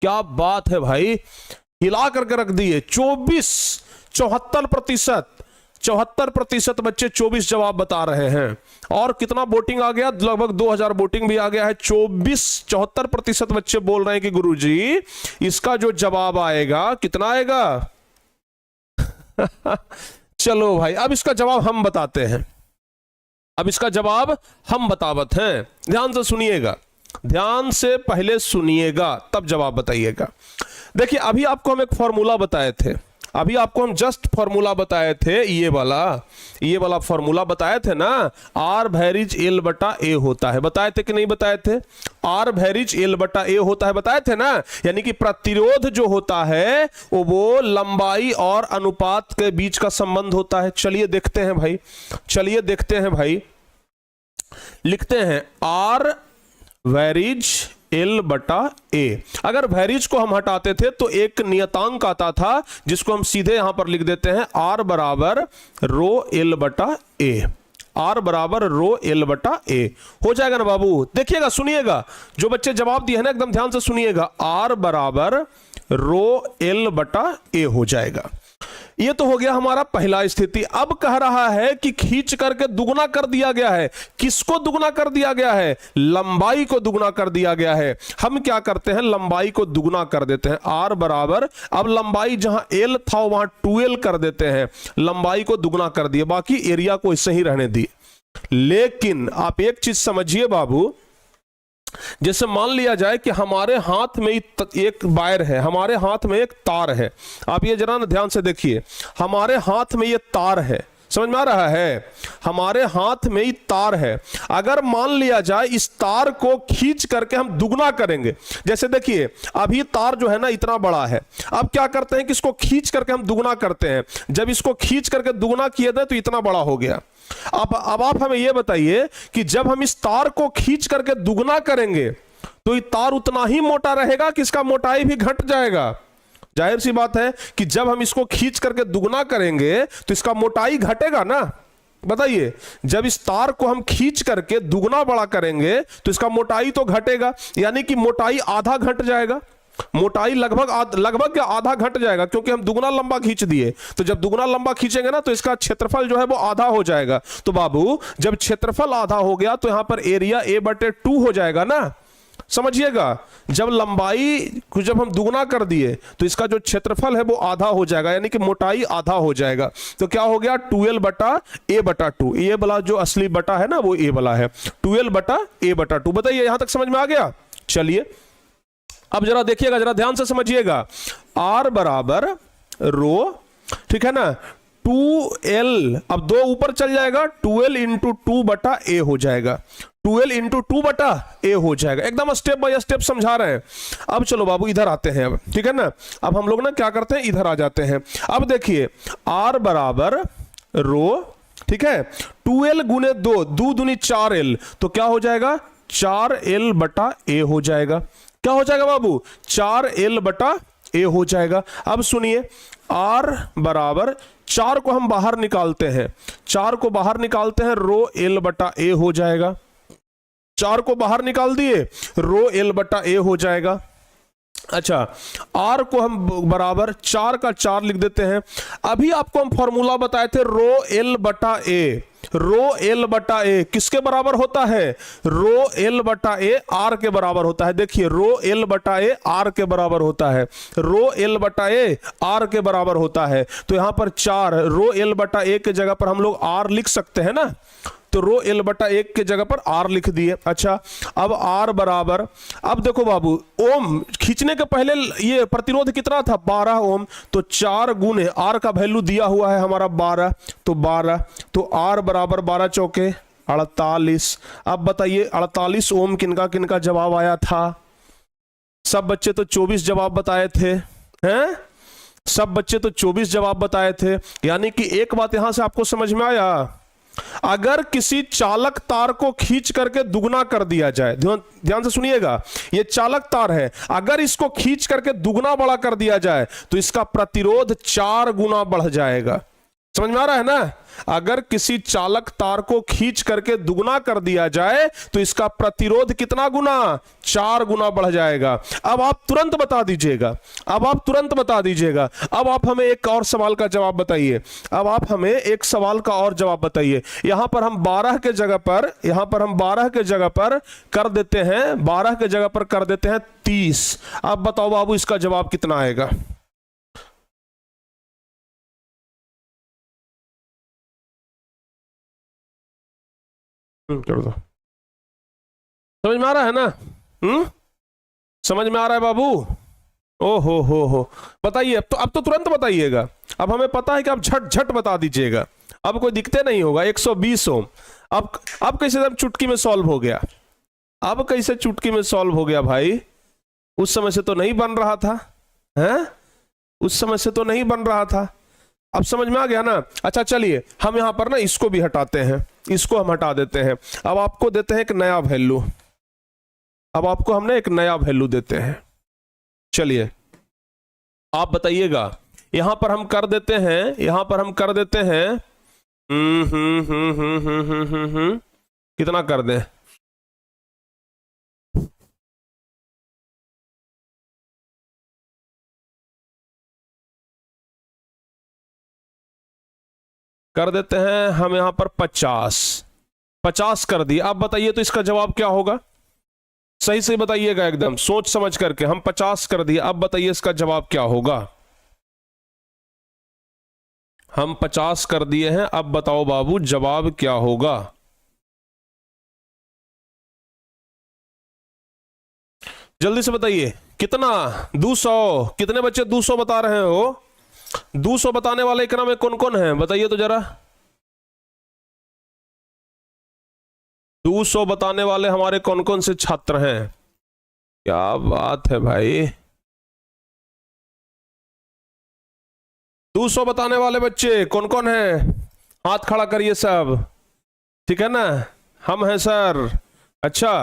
क्या बात है भाई, हिला करके रख दिए। 24, 74% बच्चे 24 जवाब बता रहे हैं। और कितना वोटिंग आ गया? लगभग 2000 वोटिंग भी आ गया है। 74% बच्चे बोल रहे हैं कि गुरुजी इसका जो जवाब आएगा कितना आएगा? चलो भाई, अब इसका जवाब हम बताते हैं। अब इसका जवाब हम बतावत हैं। ध्यान से सुनिएगा, ध्यान से पहले सुनिएगा तब जवाब बताइएगा। देखिए, अभी आपको हम एक फॉर्मूला बताए थे, अभी आपको हम जस्ट फॉर्मूला बताए थे, ये वाला फॉर्मूला बताए थे ना, आर वैरिज एल बटा ए होता है। बताए थे कि नहीं बताए थे? आर वैरिज एल बटा ए होता है, बताए थे ना। यानी कि प्रतिरोध जो होता है वो लंबाई और अनुपात के बीच का संबंध होता है। चलिए देखते हैं भाई, चलिए देखते हैं भाई। लिखते हैं आर वैरिज एल बटा ए। अगर वैरिज को हम हटाते थे तो एक नियतांक आता था जिसको हम सीधे यहां पर लिख देते हैं, आर बराबर रो एल बटा ए। आर बराबर रो एल बटा ए हो जाएगा ना बाबू? देखिएगा, सुनिएगा, जो बच्चे जवाब दिए हैं ना एकदम ध्यान से सुनिएगा। आर बराबर रो एल बटा ए हो जाएगा। ये तो हो गया हमारा पहला स्थिति। अब कह रहा है कि खींच करके दुगना कर दिया गया है। किसको दुगना कर दिया गया है? लंबाई को दुगना कर दिया गया है। हम क्या करते हैं, लंबाई को दुगना कर देते हैं। आर बराबर, अब लंबाई जहां एल था वहां 2l कर देते हैं, लंबाई को दुगना कर दिए, बाकी एरिया को ऐसे ही रहने दिए। लेकिन आप एक चीज समझिए बाबू, जैसे मान लिया जाए कि हमारे हाथ में एक वायर है, हमारे हाथ में एक तार है। आप ये जरा ना ध्यान से देखिए, हमारे हाथ में ये तार है, समझ में आ रहा है? हमारे हाथ में ही तार है। अगर मान लिया जाए इस तार को खींच करके हम दुगना करेंगे, जैसे देखिए अभी तार जो है ना इतना बड़ा है, अब क्या करते हैं कि इसको खींच करके हम दुगना करते हैं। जब इसको खींच करके दुगना किए थे तो इतना बड़ा हो गया। अब आप हमें यह बताइए कि जब हम इस तार को खींच करके दुगना करेंगे तो ये तार उतना ही मोटा रहेगा कि इसका मोटाई भी घट जाएगा? जाहिर सी बात है कि जब हम इसको खींच करके दुगना करेंगे तो इसका मोटाई घटेगा ना। बताइए, जब इस तार को हम खींच करके दुगना बड़ा करेंगे तो इसका मोटाई तो घटेगा, यानी कि मोटाई आधा घट जाएगा। मोटाई लगभग आधा घट जाएगा, क्योंकि हम दुगना लंबा खींच दिए। तो जब दुगना लंबा खींचेंगे ना तो इसका क्षेत्रफल जो है वो आधा हो जाएगा। तो बाबू जब क्षेत्रफल आधा हो गया तो यहां पर एरिया a/2 हो जाएगा ना। समझिएगा, जब लंबाई को जब हम दुगना कर दिए तो इसका जो क्षेत्रफल है वो आधा हो जाएगा, यानी कि मोटाई आधा हो जाएगा। तो क्या हो गया? 2l बटा a/2। ये वाला जो असली बटा है ना वो a वाला है, 2l बटा a/2। बताइए, यहां तक समझ में आ गया? चलिए अब जरा देखिएगा, जरा ध्यान से समझिएगा। R बराबर रो, ठीक है ना, 2l, अब 2 ऊपर चल जाएगा, 2l इंटू 2 बटा a हो जाएगा। 2l इंटू 2 बटा a हो जाएगा। एकदम स्टेप बाय स्टेप समझा रहे हैं। अब चलो बाबू इधर आते हैं, अब ठीक है ना। अब हम लोग ना क्या करते हैं, इधर आ जाते हैं। अब देखिए R बराबर रो, ठीक है, 2l गुने 2, 2 दूनी 4l, तो क्या हो जाएगा? 4l बटा a हो जाएगा। क्या हो जाएगा बाबू? 4l बटा a हो जाएगा। अब सुनिए, R बराबर 4 को हम बाहर निकालते हैं, 4 को बाहर निकालते हैं, रो l बटा a हो जाएगा। 4 को बाहर निकाल दिए, रो l बटा a हो जाएगा। अच्छा, R को हम बराबर 4 का 4 लिख देते हैं। अभी आपको हम फॉर्मूला बताए थे, रो l बटा a। रो l बटा a किसके बराबर होता है? रो l बटा a r के बराबर होता है। देखिए, रो l बटा a r के बराबर होता है, रो l बटा a r के बराबर होता है। तो यहां पर 4, रो l बटा a के जगह पर हम लोग r लिख सकते हैं ना, तो रो l बटा 1 के जगह पर r लिख दिए। अच्छा, अब r बराबर, अब देखो बाबू, ओम खींचने के पहले ये प्रतिरोध कितना था? 12 ओम। तो 4 गुने r का वैल्यू दिया हुआ है हमारा 12, तो 12, तो r बराबर 12 चौके 48। अब बताइए 48 ओम किनका किनका जवाब आया था? सब बच्चे तो 24 जवाब बताए थे, हैं? सब बच्चे तो 24 जवाब बताए थे। यानी कि एक बात यहां से आपको समझ में आया, अगर किसी चालक तार को खींच करके दुगना कर दिया जाए, ध्यान से सुनिएगा, ये चालक तार है, अगर इसको खींच करके दुगना बड़ा कर दिया जाए तो इसका प्रतिरोध 4 गुना बढ़ जाएगा। समझ में आ रहा है ना? अगर किसी चालक तार को खींच करके दुगना कर दिया जाए तो इसका प्रतिरोध कितना गुना? 4 गुना बढ़ जाएगा। अब आप तुरंत बता दीजिएगा, अब आप तुरंत बता दीजिएगा। अब आप हमें एक और सवाल का जवाब बताइए, अब आप हमें एक सवाल का और जवाब बताइए। यहां पर हम 12 के जगह पर, यहां पर हम 12 के जगह पर कर देते हैं, 12 के जगह पर कर देते हैं 30। अब बताओ बाबू इसका जवाब कितना आएगा? कर दो। समझ में आ रहा है ना? समझ में आ रहा है बाबू? ओ हो, बताइए। अब तो तुरंत बताइएगा। अब हमें पता है कि आप झट झट बता दीजिएगा, अब कोई दिक्कत नहीं होगा। 120 ओम। अब कैसे जब चुटकी में सॉल्व हो गया? अब कैसे चुटकी में सॉल्व हो गया भाई? उस समय से तो नहीं बन रहा था, हैं? उस समय से तो नहीं बन रहा था। अब समझ में आ गया ना? अच्छा चलिए हम यहां पर ना इसको भी हटाते हैं, इसको हम हटा देते हैं। अब आपको देते हैं एक नया वैल्यू, अब आपको हमने एक नया वैल्यू देते हैं। चलिए आप बताइएगा, यहां पर हम कर देते हैं, यहां पर हम कर देते हैं कितना कर दें? कर देते हैं हम यहां पर 50 कर दिए। आप बताइए तो इसका जवाब क्या होगा? सही से बताइएगा, एकदम सोच समझ करके। हम 50 कर दिए, अब बताइए इसका जवाब क्या होगा? हम 50 कर दिए हैं, अब बताओ बाबू जवाब क्या होगा? जल्दी से बताइए कितना? 200। कितने बच्चे 200 बता रहे हो? 200 बताने वाले इकरा में कौन कौन है बताइए तो जरा। 200 बताने वाले हमारे कौन कौन से छात्र हैं? क्या बात है भाई! 200 बताने वाले बच्चे कौन कौन हैं? हाथ खड़ा करिए सब। ठीक है ना? हम हैं सर। अच्छा,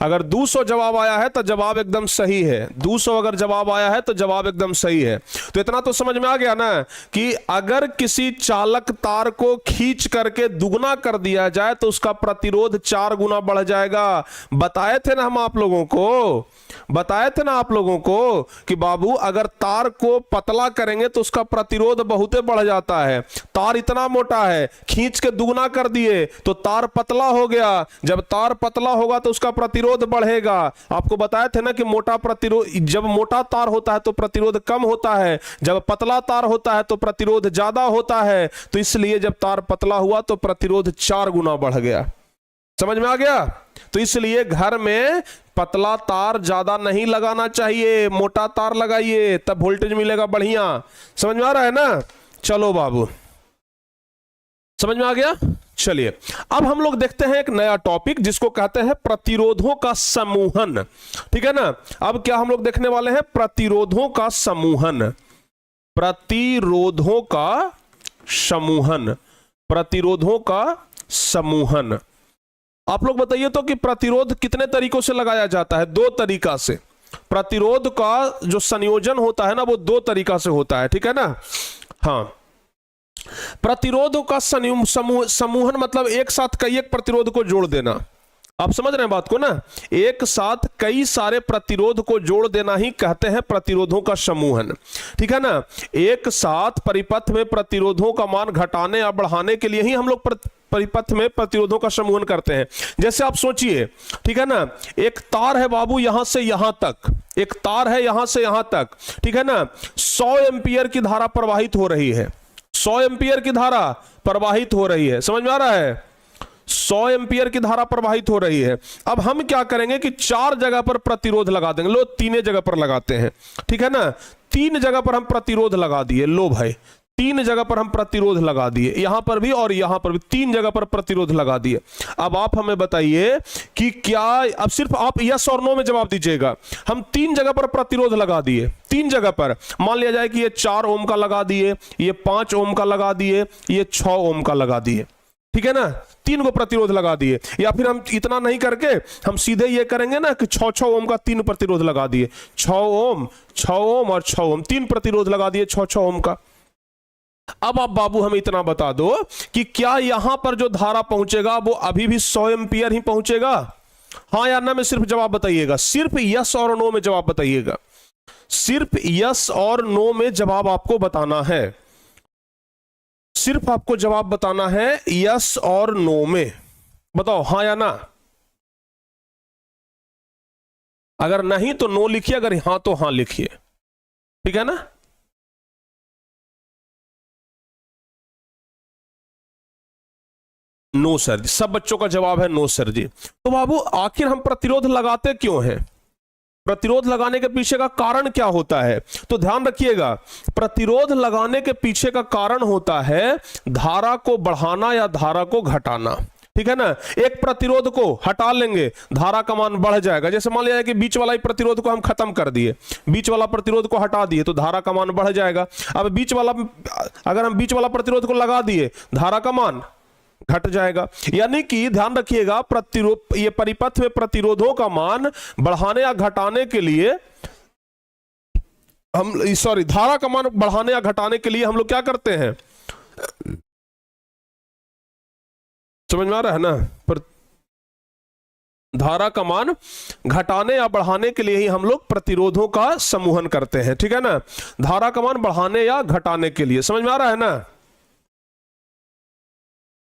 अगर 200 जवाब आया है तो जवाब एकदम सही है। 200 अगर जवाब आया है तो जवाब एकदम सही है। तो इतना तो समझ में आ गया ना कि अगर किसी चालक तार को खींच करके दुगना कर दिया जाए तो उसका प्रतिरोध 4 गुना बढ़ जाएगा। बताए थे ना हम आप लोगों को, बताए थे ना आप लोगों को कि बाबू अगर तार को पतला करेंगे तो उसका प्रतिरोध बहुत बढ़ जाता है। तार इतना मोटा है, खींच के दुगना कर दिए तो तार पतला हो गया। जब तार पतला होगा तो उसका प्रतिरोध बढ़ेगा। आपको बताए थे ना कि मोटा प्रतिरोध, जब मोटा तार होता है तो प्रतिरोध कम होता है, जब पतला तार होता है तो प्रतिरोध ज्यादा होता है। तो इसलिए जब तार पतला हुआ तो प्रतिरोध 4 गुना बढ़ गया। समझ में आ गया? तो इसलिए घर में पतला तार ज्यादा नहीं लगाना चाहिए, मोटा तार लगाइए, तब वोल्टेज मिलेगा बढ़िया। समझ में आ रहा है ना? चलो बाबू, समझ में आ गया? चलिए अब हम लोग देखते हैं एक नया टॉपिक जिसको कहते हैं प्रतिरोधों का समूहन। ठीक है ना? अब क्या हम लोग देखने वाले हैं? प्रतिरोधों का समूहन। प्रतिरोधों का समूहन। प्रतिरोधों का समूहन। आप लोग बताइए तो कि प्रतिरोध कितने तरीकों से लगाया जाता है? 2 तरीका से। प्रतिरोध का जो संयोजन होता है ना वो 2 तरीका से होता है। ठीक है ना? हाँ, प्रतिरोध का समूहन मतलब एक साथ कई एक प्रतिरोध को जोड़ देना। आप समझ रहे हैं बात को ना? एक साथ कई सारे प्रतिरोध को जोड़ देना ही कहते हैं प्रतिरोधों का समूहन। ठीक है ना? एक साथ परिपथ में प्रतिरोधों का मान घटाने या बढ़ाने के लिए ही हम लोग परिपथ में प्रतिरोधों का समूहन करते हैं। जैसे आप सोचिए, ठीक है ना, एक तार है बाबू यहां से यहां तक, एक तार है यहां से यहां तक। ठीक है ना? 100 एम्पीयर की धारा प्रवाहित हो रही है। 100 एम्पीयर की धारा प्रवाहित हो रही है। समझ में आ रहा है? 100 एम्पीयर की धारा प्रवाहित हो रही है। अब हम क्या करेंगे कि 4 जगह पर प्रतिरोध लगा देंगे। लो 3 जगह पर लगाते हैं। ठीक है ना? 3 जगह पर हम प्रतिरोध लगा दिए। लो भाई 3 जगह पर हम प्रतिरोध लगा दिए, यहां पर भी और यहां पर भी 3 जगह पर प्रतिरोध लगा दिए। अब आप हमें बताइए कि क्या, अब सिर्फ आप यस और नो में जवाब दीजिएगा। हम 3 जगह पर प्रतिरोध लगा दिए, 3 जगह पर मान लिया जाए कि ये 4 ओम का लगा दिए, ये 5 ओम का लगा दिए, ये 6 ओम का लगा दिए। ठीक है ना? 3 को प्रतिरोध लगा दिए। या फिर हम इतना नहीं करके हम सीधे ये करेंगे ना कि 6 ओम का 3 प्रतिरोध लगा दिए। 6 ओम, 6 ओम और 6 ओम, 3 प्रतिरोध लगा दिए 6 ओम का। अब आप बाबू हमें इतना बता दो कि क्या यहां पर जो धारा पहुंचेगा वो अभी भी 100 एम्पियर ही पहुंचेगा? हाँ या ना में सिर्फ जवाब बताइएगा, सिर्फ यस और नो में जवाब बताइएगा, सिर्फ यस और नो में जवाब आपको बताना है, सिर्फ आपको जवाब बताना है यस और नो में। बताओ हाँ या ना। अगर नहीं तो नो लिखिए, अगर हां तो हां लिखिए, ठीक है ना। नो सर जी, सब बच्चों का जवाब है नो सर जी। तो बाबू आखिर हम प्रतिरोध लगाते क्यों हैं? प्रतिरोध लगाने के पीछे का कारण क्या होता है? तो ध्यान रखिएगा, प्रतिरोध लगाने के पीछे का कारण होता है धारा को बढ़ाना या धारा को घटाना, ठीक है ना। एक प्रतिरोध को हटा लेंगे, धारा का मान बढ़ जाएगा। जैसे मान लिया कि बीच वाला ही प्रतिरोध को हम खत्म कर दिए, बीच वाला प्रतिरोध को हटा दिए तो धारा का मान बढ़ जाएगा। अब बीच वाला, अगर हम बीच वाला प्रतिरोध को लगा दिए, धारा का मान घट जाएगा। यानी कि ध्यान रखिएगा, प्रतिरोध, ये परिपथ में प्रतिरोधों का मान बढ़ाने या घटाने के लिए हम, सॉरी, धारा का मान बढ़ाने या घटाने के लिए हम लोग क्या करते हैं? समझ में आ रहा है ना? पर धारा का मान घटाने या बढ़ाने के लिए ही हम लोग प्रतिरोधों का समूहन करते हैं, ठीक है ना। धारा का मान बढ़ाने या घटाने के लिए, समझ में आ रहा है ना।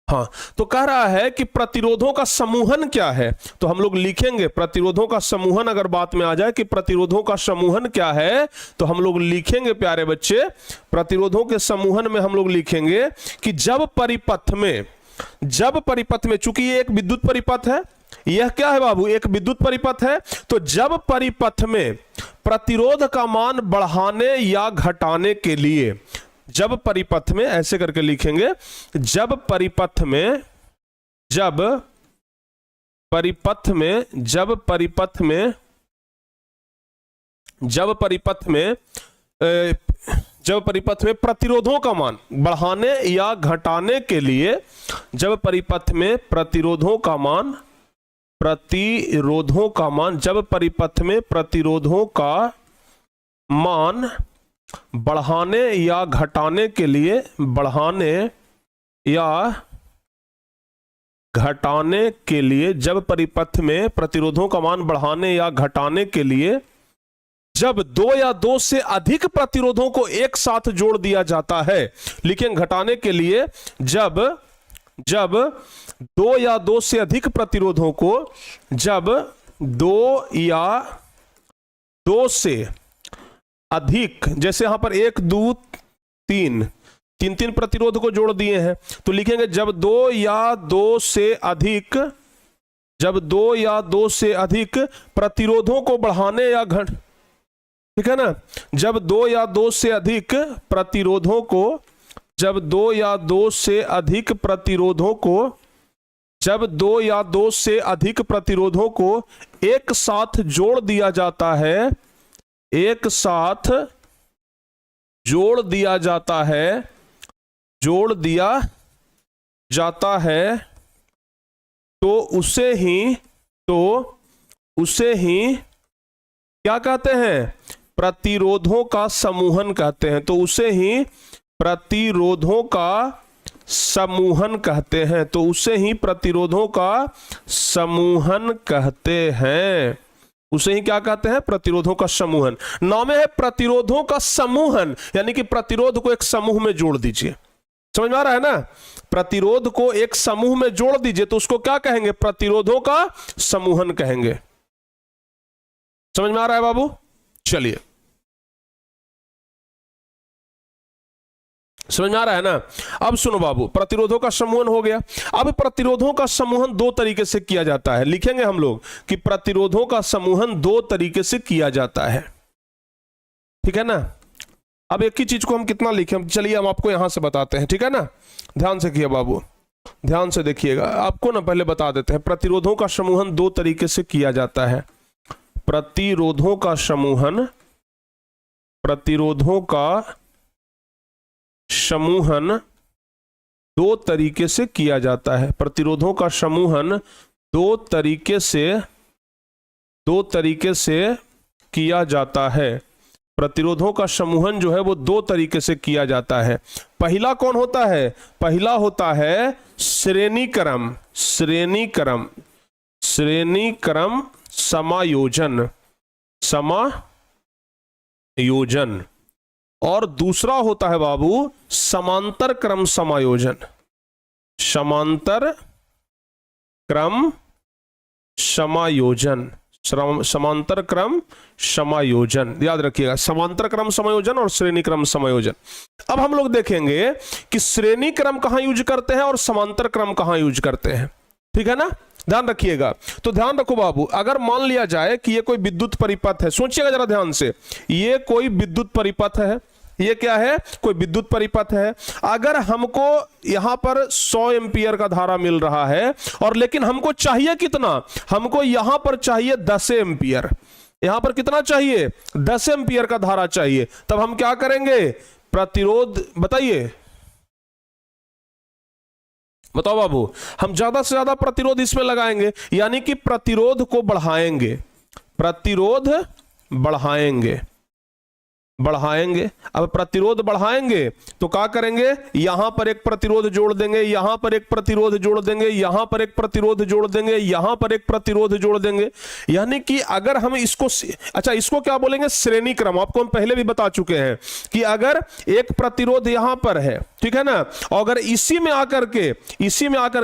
हाँ, तो कह रहा है कि प्रतिरोधों का समूहन क्या है, तो हम लोग लिखेंगे प्रतिरोधों का समूहन। अगर बात में आ जाए कि प्रतिरोधों का समूहन क्या है, तो हम लोग लिखेंगे प्यारे बच्चे, प्रतिरोधों के समूहन में हम लोग लिखेंगे कि जब परिपथ में, चूंकि ये एक विद्युत परिपथ है, यह क्या है बाबू, एक विद्युत परिपथ है, तो जब परिपथ में प्रतिरोध का मान बढ़ाने या घटाने के लिए, जब परिपथ में, ऐसे करके लिखेंगे, जब परिपथ में प्रतिरोधों का मान बढ़ाने या घटाने के लिए, जब परिपथ में प्रतिरोधों का मान बढ़ाने या घटाने के लिए, जब परिपथ में प्रतिरोधों का मान बढ़ाने या घटाने के लिए, जब दो या दो से अधिक प्रतिरोधों को एक साथ जोड़ दिया जाता है, लेकिन घटाने के लिए जब दो या दो से अधिक प्रतिरोधों को, जब दो या दो से अधिक, जैसे यहां पर 1 2 3 प्रतिरोध को जोड़ दिए हैं, तो लिखेंगे जब दो या दो से अधिक प्रतिरोधों को बढ़ाने या ठीक है ना, जब दो या दो से अधिक प्रतिरोधों को, जब दो या दो से अधिक प्रतिरोधों को एक साथ जोड़ दिया जाता है, जोड़ दिया जाता है, तो उसे ही क्या कहते हैं? प्रतिरोधों का समूहन कहते हैं। तो उसे ही प्रतिरोधों का समूहन कहते हैं, तो उसे ही प्रतिरोधों का समूहन कहते हैं, उसे ही क्या कहते हैं? प्रतिरोधों का समूहन। नाम है प्रतिरोधों का समूहन, यानी कि प्रतिरोध को एक समूह में जोड़ दीजिए। समझ में आ रहा है ना? प्रतिरोध को एक समूह में जोड़ दीजिए तो उसको क्या कहेंगे? प्रतिरोधों का समूहन कहेंगे। समझ में आ रहा है बाबू? चलिए, समझ में आ रहा है ना? अब सुनो बाबू, प्रतिरोधों का समूहन हो गया। अब प्रतिरोधों का समूहन दो तरीके से किया जाता है। लिखेंगे हम लोग कि प्रतिरोधों का समूहन दो तरीके से किया जाता है, ठीक है ना। अब एक ही चीज को हम कितना लिखें, चलिए हम आपको यहां से बताते हैं, ठीक है ना। ध्यान से किया बाबू, ध्यान से देखिएगा, आपको ना पहले बता देते हैं। प्रतिरोधों का समूहन दो तरीके से किया जाता है। प्रतिरोधों का समूहन दो तरीके से किया जाता है। प्रतिरोधों का समूहन दो तरीके से किया जाता है। प्रतिरोधों का समूहन जो है वो दो तरीके से किया जाता है। पहला कौन होता है? पहला होता है श्रेणी क्रम समायोजन और दूसरा होता है बाबू समांतर क्रम समायोजन। समांतर क्रम समायोजन याद रखिएगा, समांतर क्रम समायोजन और श्रेणी क्रम समायोजन। अब हम लोग देखेंगे कि श्रेणी क्रम कहां यूज करते हैं और समांतर क्रम कहां यूज करते हैं, ठीक है ना, ध्यान रखिएगा। तो ध्यान रखो बाबू, अगर मान लिया जाए कि ये कोई विद्युत परिपथ है, सोचिएगा जरा ध्यान से, ये कोई विद्युत परिपथ है, ये क्या है? कोई विद्युत परिपथ है। अगर हमको यहां पर 100 एम्पियर का धारा मिल रहा है और लेकिन हमको चाहिए कितना? हमको यहां पर चाहिए 10 एम्पियर। यहां पर कितना चाहिए? 10 एम्पियर का धारा चाहिए। तब हम क्या करेंगे? प्रतिरोध बताइए, बताओ बाबू। हम ज्यादा से ज्यादा प्रतिरोध इसमें लगाएंगे, यानी कि प्रतिरोध को बढ़ाएंगे, बढ़ाएंगे। अब प्रतिरोध बढ़ाएंगे तो क्या करेंगे? यहां पर एक प्रतिरोध जोड़ देंगे, यहां पर एक प्रतिरोध जोड़ देंगे, यहां पर एक प्रतिरोध जोड़ देंगे, यहां पर एक प्रतिरोध जोड़ देंगे। यानी कि अगर हम इसको, अच्छा इसको क्या बोलेंगे? श्रेणी क्रम। आपको हम पहले भी बता चुके हैं कि अगर एक प्रतिरोध यहां पर है, ठीक है ना, और अगर इसी में आकर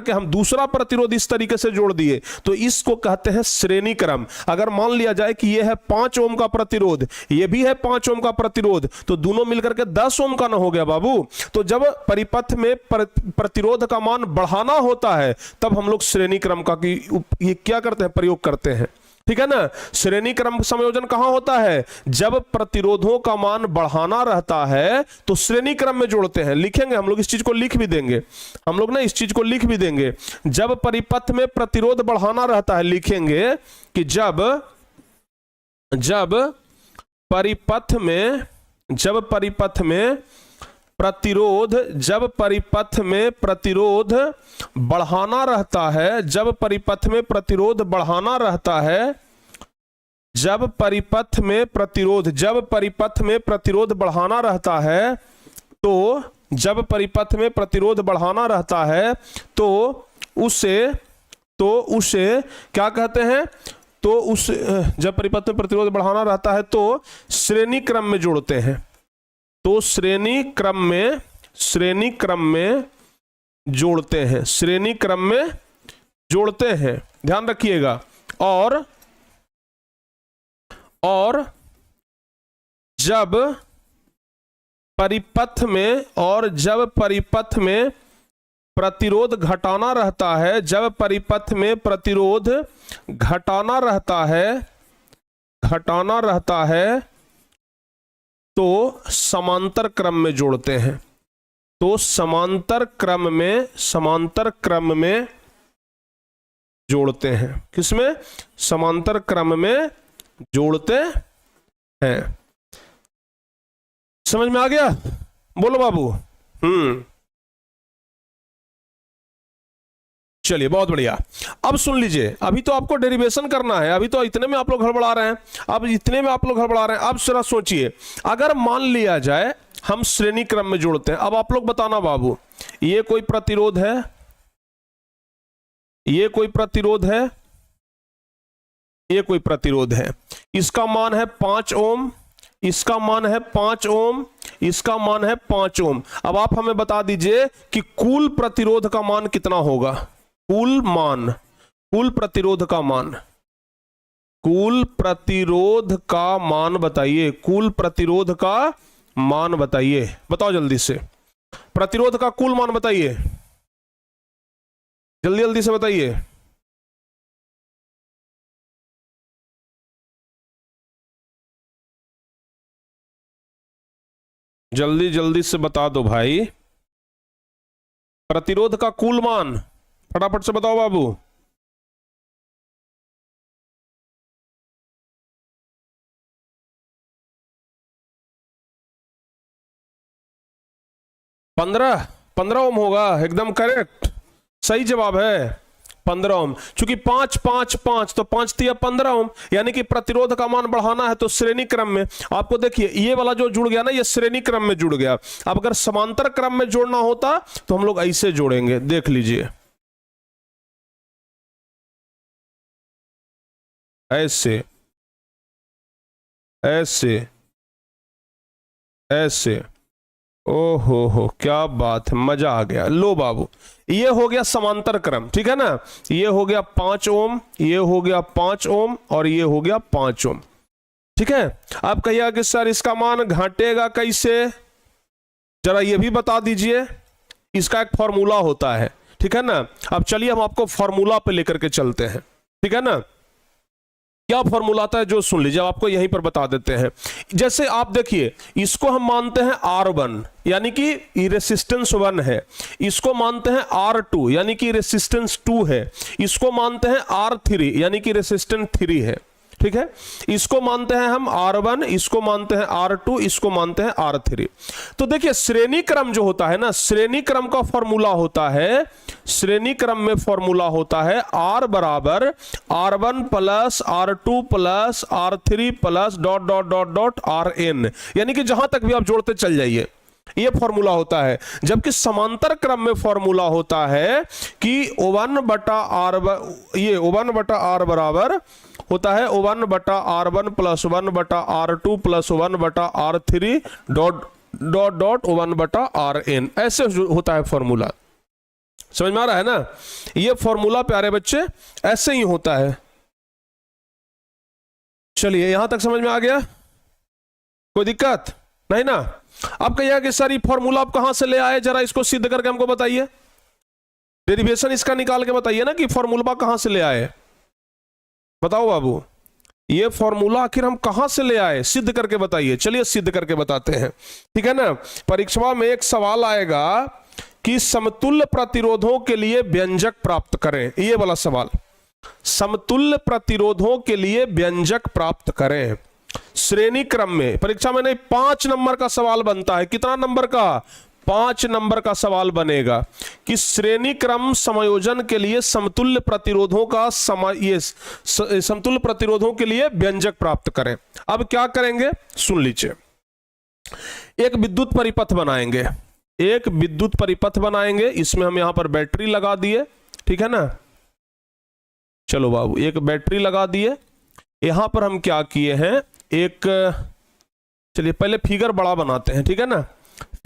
के हम दूसरा प्रतिरोध इस तरीके से जोड़ दिए तो इसको कहते हैं श्रेणी क्रम। अगर मान लिया जाए कि यह है 5 ओम का प्रतिरोध, यह भी है 5 ओम का प्रतिरोध, तो दोनों मिलकर के 10 ओम का ना हो गया बाबू। तो जब परिपथ में प्रतिरोध का मान बढ़ाना होता है तब हम लोग श्रेणी क्रम का ये क्या करते हैं? प्रयोग करते हैं, ठीक है ना। श्रेणी क्रम समायोजन कहां होता है? जब प्रतिरोधों का मान बढ़ाना रहता है तो श्रेणी क्रम में जोड़ते हैं। लिखेंगे हम लोग, इस चीज को लिख भी देंगे हम लोग ना, इस चीज को लिख भी देंगे। जब परिपथ में प्रतिरोध बढ़ाना रहता है, लिखेंगे कि जब परिपथ में प्रतिरोध बढ़ाना रहता है, जब परिपथ में प्रतिरोध बढ़ाना रहता है, जब परिपथ में प्रतिरोध बढ़ाना रहता है तो जब परिपथ में प्रतिरोध बढ़ाना रहता है तो उसे क्या कहते हैं? तो उस जब परिपथ में प्रतिरोध बढ़ाना रहता है तो श्रेणी क्रम में जोड़ते हैं, तो श्रेणी क्रम में जोड़ते हैं, ध्यान रखिएगा। और जब परिपथ में प्रतिरोध घटाना रहता है, जब परिपथ में प्रतिरोध घटाना रहता है तो समांतर क्रम में जोड़ते हैं, तो समांतर क्रम में जोड़ते हैं। किसमें? समांतर क्रम में जोड़ते हैं। समझ में आ गया? बोलो बाबू। चलिए बहुत बढ़िया। अब सुन लीजिए, अभी तो आपको डेरिवेशन करना है, अभी तो इतने में आप लोग गड़बड़ा रहे हैं, अब जरा सोचिए, अगर मान लिया जाए हम श्रेणी क्रम में जोड़ते हैं। अब आप लोग बताना बाबू, ये कोई प्रतिरोध है, ये कोई प्रतिरोध है, इसका मान है 5 ओम, इसका मान है 5 ओम, इसका मान है 5 ओम। अब आप हमें बता दीजिए कि कुल प्रतिरोध का मान कितना होगा? कुल प्रतिरोध का मान बताइए, कुल प्रतिरोध का मान बताइए, बताओ जल्दी से। प्रतिरोध का कुल मान बताइए, जल्दी से बताइए। जल्दी से बता दो भाई, प्रतिरोध का कुल मान फटाफट से बताओ बाबू। पंद्रह ओम होगा, एकदम करेक्ट, सही जवाब है। 15 ओम। चूंकि 5 5 5 तो 5 तिया 15 ओम, यानी कि प्रतिरोध का मान बढ़ाना है तो श्रेणी क्रम में। आपको देखिए ये वाला जो जुड़ गया ना, ये श्रेणी क्रम में जुड़ गया। अब अगर समांतर क्रम में जोड़ना होता तो हम लोग ऐसे जोड़ेंगे, देख लीजिए ऐसे ऐसे ऐसे। ओहो हो, क्या बात है, मजा आ गया। लो बाबू, ये हो गया समांतर क्रम, ठीक है ना। ये हो गया 5 ओम, ये हो गया 5 ओम और ये हो गया 5 ओम, ठीक है। आप कहिएगा कि सर इसका मान घटेगा कैसे, जरा ये भी बता दीजिए। इसका एक फॉर्मूला होता है, ठीक है ना। अब चलिए हम आपको फॉर्मूला पे लेकर के चलते हैं, ठीक है ना। क्या फॉर्मूला आता है जो सुन लीजिए, आपको यहीं पर बता देते हैं। जैसे आप देखिए, इसको हम मानते हैं R1 यानी कि रेसिस्टेंस 1 है, इसको मानते हैं R2 यानी कि रेसिस्टेंस 2 है, इसको मानते हैं R3 यानी कि रेसिस्टेंस 3 है, ठीक है। इसको मानते हैं हम R1, इसको मानते हैं R2, इसको मानते हैं R3। तो देखिए श्रेणी क्रम जो होता है ना, श्रेणी क्रम का फॉर्मूला होता है, श्रेणी क्रम में फॉर्मूला होता है R बराबर R1 plus R2 plus R3 plus dot dot dot dot RN, यानी कि जहां तक भी आप जोड़ते चल जाइए, ये फॉर्मूला होता है। जबकि समांतर क्रम में फॉर्मूला होता है कि O1 बटा R, ये O1 बटा R बराबर होता है O1 बटा R1 प्लस 1 बटा R2 प्लस 1 बटा R3 dot dot dot O1 बटा RN, ऐसे होता है फॉर्मूला। समझ में आ रहा है ना। ये फॉर्मूला प्यारे बच्चे ऐसे ही होता है। चलिए यहां तक समझ में आ गया, कोई दिक्कत नहीं ना। अब कहिएगा कि सर ये फॉर्मूला आप कहां से ले आए, जरा इसको सिद्ध करके हमको बताइए। डेरिवेशन इसका निकाल के बताइए ना कि फॉर्मूला कहां से ले आए, बताओ बाबू। ये फॉर्मूला आखिर हम कहां से ले आए, सिद्ध करके बताइए। चलिए सिद्ध करके बताते हैं, ठीक है ना। परीक्षा में एक सवाल आएगा कि समतुल्य प्रतिरोधों के लिए व्यंजक प्राप्त करें, ये वाला सवाल। समतुल्य प्रतिरोधों के लिए व्यंजक प्राप्त करें श्रेणी क्रम में। परीक्षा में नहीं, 5 नंबर का सवाल बनता है। कितना नंबर का, 5 नंबर का सवाल बनेगा कि श्रेणी क्रम समायोजन के लिए समतुल्य प्रतिरोधों का समतुल्य प्रतिरोधों के लिए व्यंजक प्राप्त करें। अब क्या करेंगे सुन लीजिए। एक विद्युत परिपथ बनाएंगे, एक विद्युत परिपथ बनाएंगे, इसमें हम यहां पर बैटरी लगा दिए, ठीक है ना। चलो बाबू, एक बैटरी लगा दिए। यहां पर हम क्या किए हैं, एक, चलिए पहले फिगर बड़ा बनाते हैं, ठीक है ना।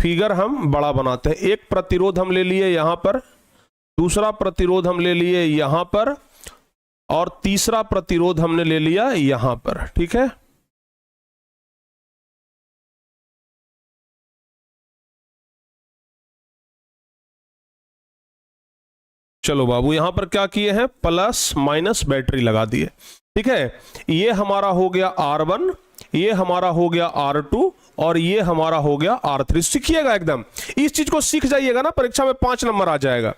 फिगर हम बड़ा बनाते हैं। एक प्रतिरोध हम ले लिए यहां पर, दूसरा प्रतिरोध हम ले लिए यहां पर, और तीसरा प्रतिरोध हमने ले लिया यहां पर, ठीक है। चलो बाबू, यहां पर क्या किए हैं, प्लस माइनस बैटरी लगा दिए, ठीक है। ये हमारा हो गया R1, ये हमारा हो गया R2 और ये हमारा हो गया R3। सीखिएगा एकदम, इस चीज को सीख जाइएगा ना, परीक्षा में 5 नंबर आ जाएगा।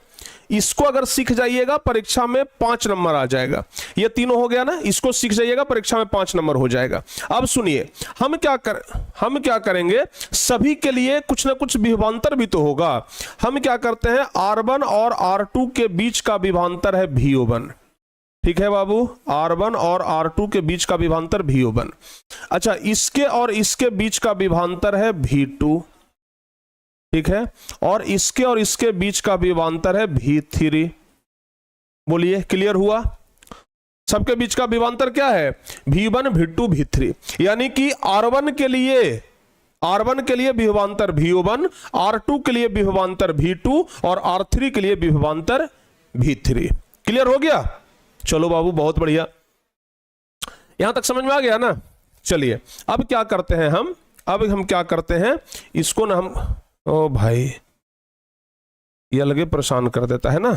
इसको अगर सीख जाइएगा परीक्षा में 5 नंबर आ जाएगा। ये तीनों हो गया ना, इसको सीख जाइएगा परीक्षा में 5 नंबर हो जाएगा। अब सुनिए, हम क्या करेंगे, सभी के लिए कुछ ना कुछ विभवांतर भी तो होगा। हम क्या करते हैं, R1 और R2 के बीच का विभवांतर है VO1, ठीक है बाबू। R1 और R2 के बीच का विभवांतर VO1। अच्छा, इसके और इसके बीच का विभवांतर है V2, ठीक है। और इसके बीच का विभवांतर है V3। बोलिए, क्लियर हुआ। सबके बीच का विभवांतर क्या है, V1 V2 V3, यानी कि R1 के लिए विभवांतर VO1, R2 के लिए विभवांतर V2 और R3 के लिए विभवांतर V3। क्लियर हो गया। चलो बाबू, बहुत बढ़िया, यहां तक समझ में आ गया ना। चलिए अब क्या करते हैं हम क्या करते हैं, इसको ना हम, ओ भाई ये अलग परेशान कर देता है ना।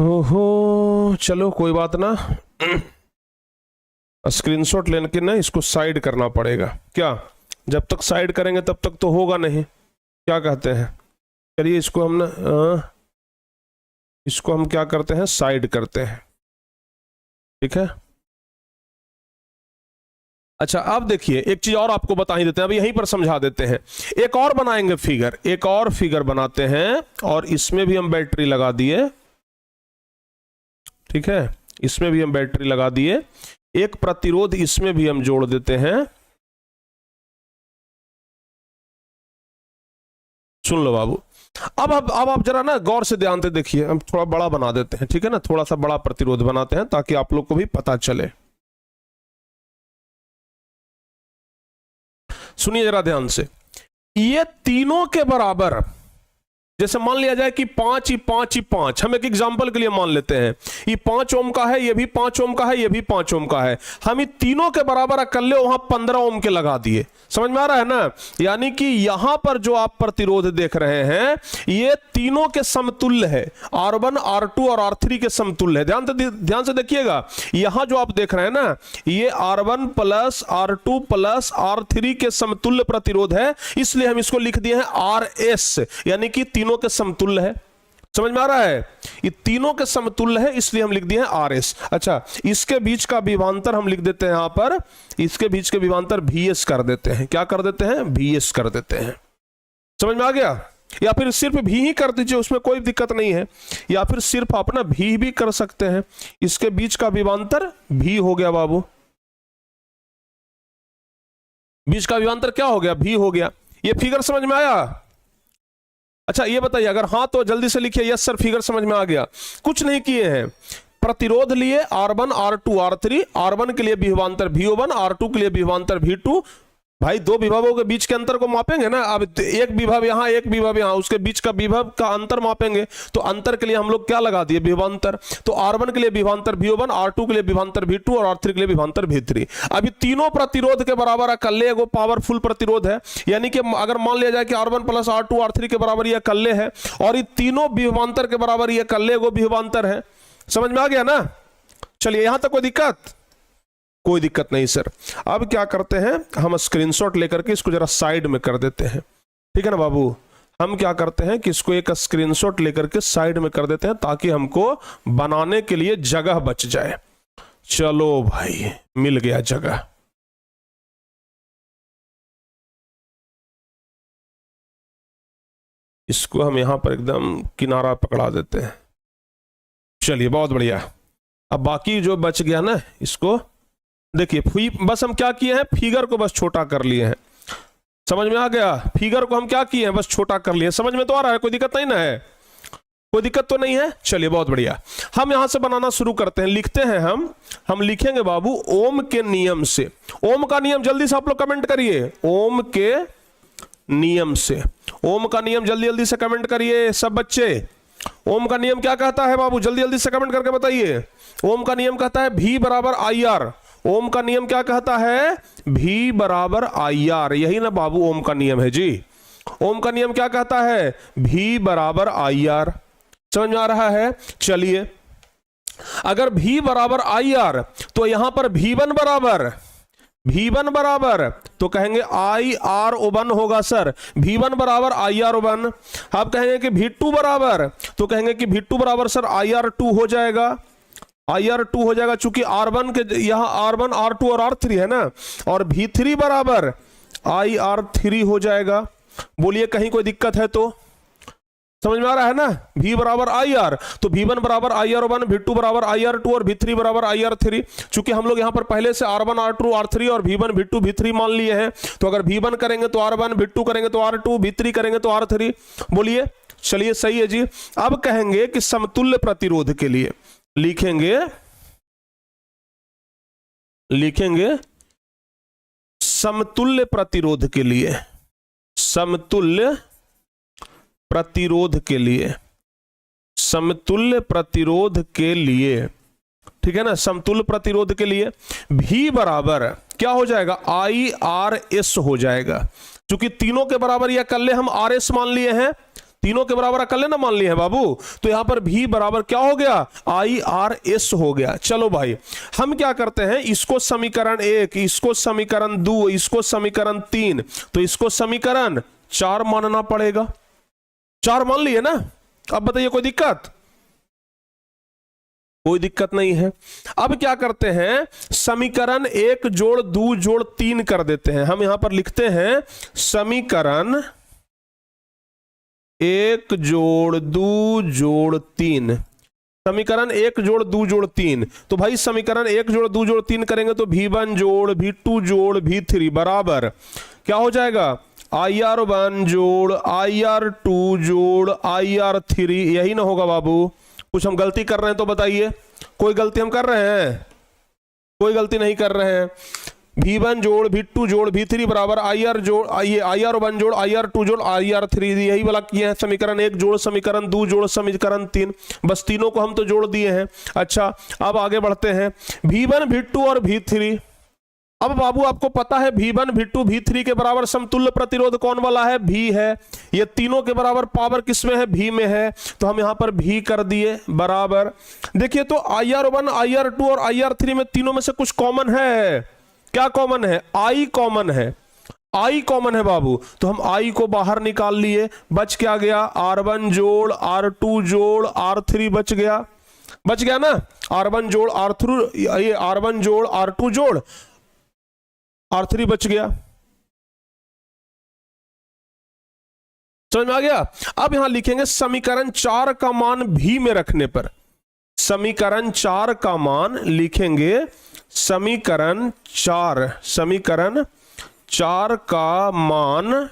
ओहो, चलो कोई बात ना, स्क्रीनशॉट लेने के ना इसको साइड करना पड़ेगा। क्या, जब तक साइड करेंगे तब तक तो होगा नहीं, क्या कहते हैं। चलिए इसको हम ना, इसको हम क्या करते हैं, साइड करते हैं, ठीक है। अच्छा अब देखिए एक चीज और आपको बता ही देते हैं, अभी यहीं पर समझा देते हैं। एक और बनाएंगे फिगर, एक और फिगर बनाते हैं और इसमें भी हम बैटरी लगा दिए, ठीक है, इसमें भी हम बैटरी लगा दिए, एक प्रतिरोध इसमें भी हम जोड़ देते हैं। सुन लो बाबू, अब आप जरा ना गौर से ध्यान से देखिए, हम थोड़ा बड़ा बना देते हैं, ठीक है ना, थोड़ा सा बड़ा प्रतिरोध बनाते हैं ताकि आप लोग को भी पता चले। सुनिए जरा ध्यान से, ये तीनों के बराबर, जैसे मान लिया जाए कि 5 ही 5 ही 5, हम एक एग्जांपल के लिए मान लेते हैं ये 5 ओम का है, ये भी 5 ओम का है, ये भी 5 ओम का है, हम इन तीनों के बराबर कर ले वहां 15 ओम के लगा दिए। समझ में आ रहा है ना? यानी कि यहां पर जो आप प्रतिरोध देख रहे हैं ये तीनों के समतुल्य है, R1 R2 और R3 के समतुल्य है। ध्यान से देखिएगा, यहां जो आप देख रहे हैं ना ये R1 plus R2 plus R3 के समतुल्य प्रतिरोध है, इसलिए हम इसको लिख दिए हैं RS, यानी कि तीनों के समतुल्य है। समझ में आ रहा है? ये तीनों के समतुल्य है इसलिए हम लिख दिए हैं RS। अच्छा, इसके बीच का विभवांतर हम लिख देते हैं यहां पर, इसके बीच के विभवांतर VS कर देते हैं। क्या कर देते हैं? VS कर देते हैं। समझ में आ गया? या फिर सिर्फ भी ही कर दीजिए, उसमें कोई दिक्कत नहीं है, या फिर सिर्फ आप ना भी कर सकते हैं। इसके बीच का विभवांतर V हो गया बाबू, बीच का विभवांतर क्या हो गया? V हो गया। ये फिगर समझ में आया? अच्छा ये बताइए, अगर हाँ तो जल्दी से लिखिए यस सर फिगर समझ में आ गया। कुछ नहीं किए हैं, प्रतिरोध लिए R1 R2 R3, R1 के लिए विभवांतर V1, R2 के लिए विभवांतर V2। भाई दो विभवों के बीच के अंतर को मापेंगे ना, अब एक विभव यहां एक विभव यहां, उसके बीच का विभव का अंतर मापेंगे, तो अंतर के लिए हम लोग क्या लगा दिए? विभवांतर। तो R1 के लिए विभवांतर V1, R2 के लिए विभवांतर V2 और R3 के लिए विभवांतर V3। अभी तीनों प्रतिरोध के बराबर अकल्ले एगो पावरफुल प्रतिरोध है, यानी कि अगर मान लिया जाए कि R1 प्लस R2 R3 के बराबर ये अकल्ले है और ये तीनों विभवांतर के बराबर ये अकल्ले एगो विभवांतर है। समझ में आ गया ना? चलिए यहां तक कोई दिक्कत? कोई दिक्कत नहीं सर। अब क्या करते हैं, हम स्क्रीनशॉट लेकर के इसको जरा साइड में कर देते हैं, ठीक है ना बाबू? हम क्या करते हैं कि इसको एक स्क्रीनशॉट लेकर के साइड में कर देते हैं ताकि हमको बनाने के लिए जगह बच जाए। चलो भाई मिल गया जगह। इसको हम यहां पर एकदम किनारा पकड़ा देते हैं। चलिए बहुत बढ़िया। अब बाकी जो बच गया ना इसको देखिए, बस हम क्या किए हैं, फिगर को बस छोटा कर लिए हैं। समझ में आ गया? फिगर को हम क्या किए हैं, बस छोटा कर लिए। समझ में तो आ रहा है? कोई दिक्कत नहीं ना है? कोई दिक्कत तो नहीं है? चलिए बहुत बढ़िया। हम यहां से बनाना शुरू करते हैं। लिखते हैं हम लिखेंगे बाबू ओम के नियम से। ओम का नियम जल्दी से आप लोग कमेंट करिए, ओम के नियम से। ओम का नियम जल्दी जल्दी से कमेंट करिए सब बच्चे। ओम का नियम क्या कहता है बाबू? जल्दी जल्दी से कमेंट करके बताइए। ओम का नियम कहता है V बराबर IR। ओम का नियम क्या कहता है? V बराबर IR। यही ना बाबू ओम का नियम है जी। ओम का नियम क्या कहता है? V बराबर IR। समझ में आ रहा है? चलिए अगर V बराबर IR तो यहां पर V1 बराबर तो कहेंगे IR1 होगा सर। V1 बराबर IR1। आप कहेंगे कि V2 बराबर तो कहेंगे कि V2 बराबर सर IR2 हो जाएगा। IR2 हो जाएगा, चूंकि R1 के यहां R1 R2 और R3 है ना, और V3 बराबर IR3 हो जाएगा। बोलिए कहीं कोई दिक्कत है तो? समझ में आ रहा है ना? V बराबर IR तो V1 बराबर IR1, V2 बराबर IR2 और V3 बराबर IR3। चूंकि हम लोग यहां पर पहले से R1 R2 R3 और V1 V2 V3 मान लिए हैं, तो अगर V1 करेंगे तो R1, V2 करेंगे तो R2, V3 करेंगे तो R3। बोलिए चलिए सही है जी। अब कहेंगे कि समतुल्य प्रतिरोध के लिए लिखेंगे समतुल्य प्रतिरोध के लिए, समतुल्य प्रतिरोध के लिए, समतुल्य प्रतिरोध के लिए, ठीक है ना? समतुल्य प्रतिरोध के लिए V बराबर क्या हो जाएगा? IRS हो जाएगा। क्योंकि तीनों के बराबर या कल्ले हम RS मान लिए हैं, तीनों के बराबर अकल्ले ना मान लिए हैं बाबू, तो यहां पर V बराबर क्या हो गया? IRS हो गया। चलो भाई हम क्या करते हैं, इसको समीकरण 1, इसको समीकरण 2, इसको समीकरण 3, तो इसको समीकरण 4 मानना पड़ेगा। 4 मान लिए ना? अब बताइए कोई दिक्कत? कोई दिक्कत नहीं है। अब क्या करते हैं, समीकरण 1 जोड़ 2 जोड़ 3 कर देते हैं। हम यहां पर लिखते हैं समीकरण 1 जोड़ 2 जोड़ 3। समीकरण 1 जोड़ 2 जोड़ 3। तो भाई समीकरण 1 जोड़ 2 जोड़ 3 करेंगे तो V1 जोड़ V2 जोड़ V3 बराबर क्या हो जाएगा, IR1 जोड़ IR2 जोड़ IR3। यही ना होगा बाबू? कुछ हम गलती कर रहे हैं तो बताइए, कोई गलती हम कर रहे हैं? कोई गलती नहीं कर रहे हैं। V1 जोड़ V2 जोड़ V3 बराबर IR1 जोड़ IR2 जोड़ IR3, यही वाला किए हैं। समीकरण 1 जोड़ समीकरण 2 जोड़ समीकरण 3, बस तीनों को हम तो जोड़ दिए हैं। अच्छा, अब आगे बढ़ते हैं। V1 V2 और V3। अब बाबू आपको पता है V1 V2 V3 के बराबर समतुल्य प्रतिरोध कौन वाला है? V है। ये तीनों के बराबर पावर किसमें है? V में है। तो हम यहां पर V कर दिए बराबर। देखिए तो IR1 IR2 और IR3 में तीनों में से कुछ कॉमन है। क्या कॉमन है? I कॉमन है। I कॉमन है बाबू, तो हम I को बाहर निकाल लिए। बच क्या गया? R1 जोड़ R2 जोड़ R3 बच गया। बच गया ना? R1 जोड़ R3, ये R1 जोड़ R2 जोड़ R3 बच गया। समझ में आ गया? अब यहां लिखेंगे समीकरण 4 का मान V में रखने पर। समीकरण 4 का मान लिखेंगे, समीकरण 4 का मान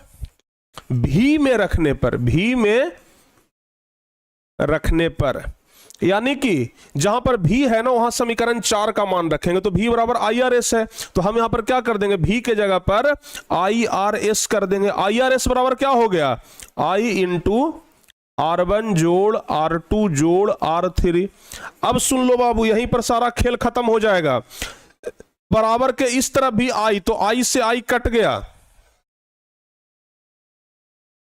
V में रखने पर, V में रखने पर, यानी कि जहां पर V है ना वहां समीकरण 4 का मान रखेंगे। तो V बराबर IRS है, तो हम यहां पर क्या कर देंगे, V के जगह पर IRS कर देंगे। IRS बराबर क्या हो गया? I इंटू R1 जोड़ R2 जोड़ R3। अब सुन लो बाबू, यहीं पर सारा खेल खत्म हो जाएगा। बराबर के इस तरफ भी I, तो I से I कट गया,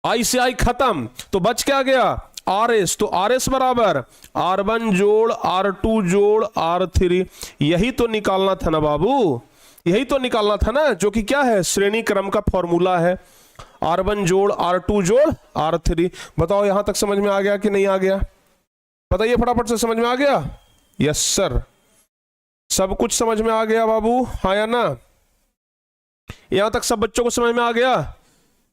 I से I खत्म, तो बच क्या गया? RS। तो RS बराबर R1 जोड़ R2 जोड़ R3। यही तो निकालना था ना बाबू, यही तो निकालना था ना, जो कि क्या है? श्रेणी क्रम का फॉर्मूला है। R1 जोड़ R2 जोड़ R3। बताओ यहां तक समझ में आ गया कि नहीं आ गया? बताइए फटाफट से, समझ में आ गया? यस सर, सब कुछ समझ में आ गया बाबू, हाँ या ना? यहां तक सब बच्चों को समझ में आ गया?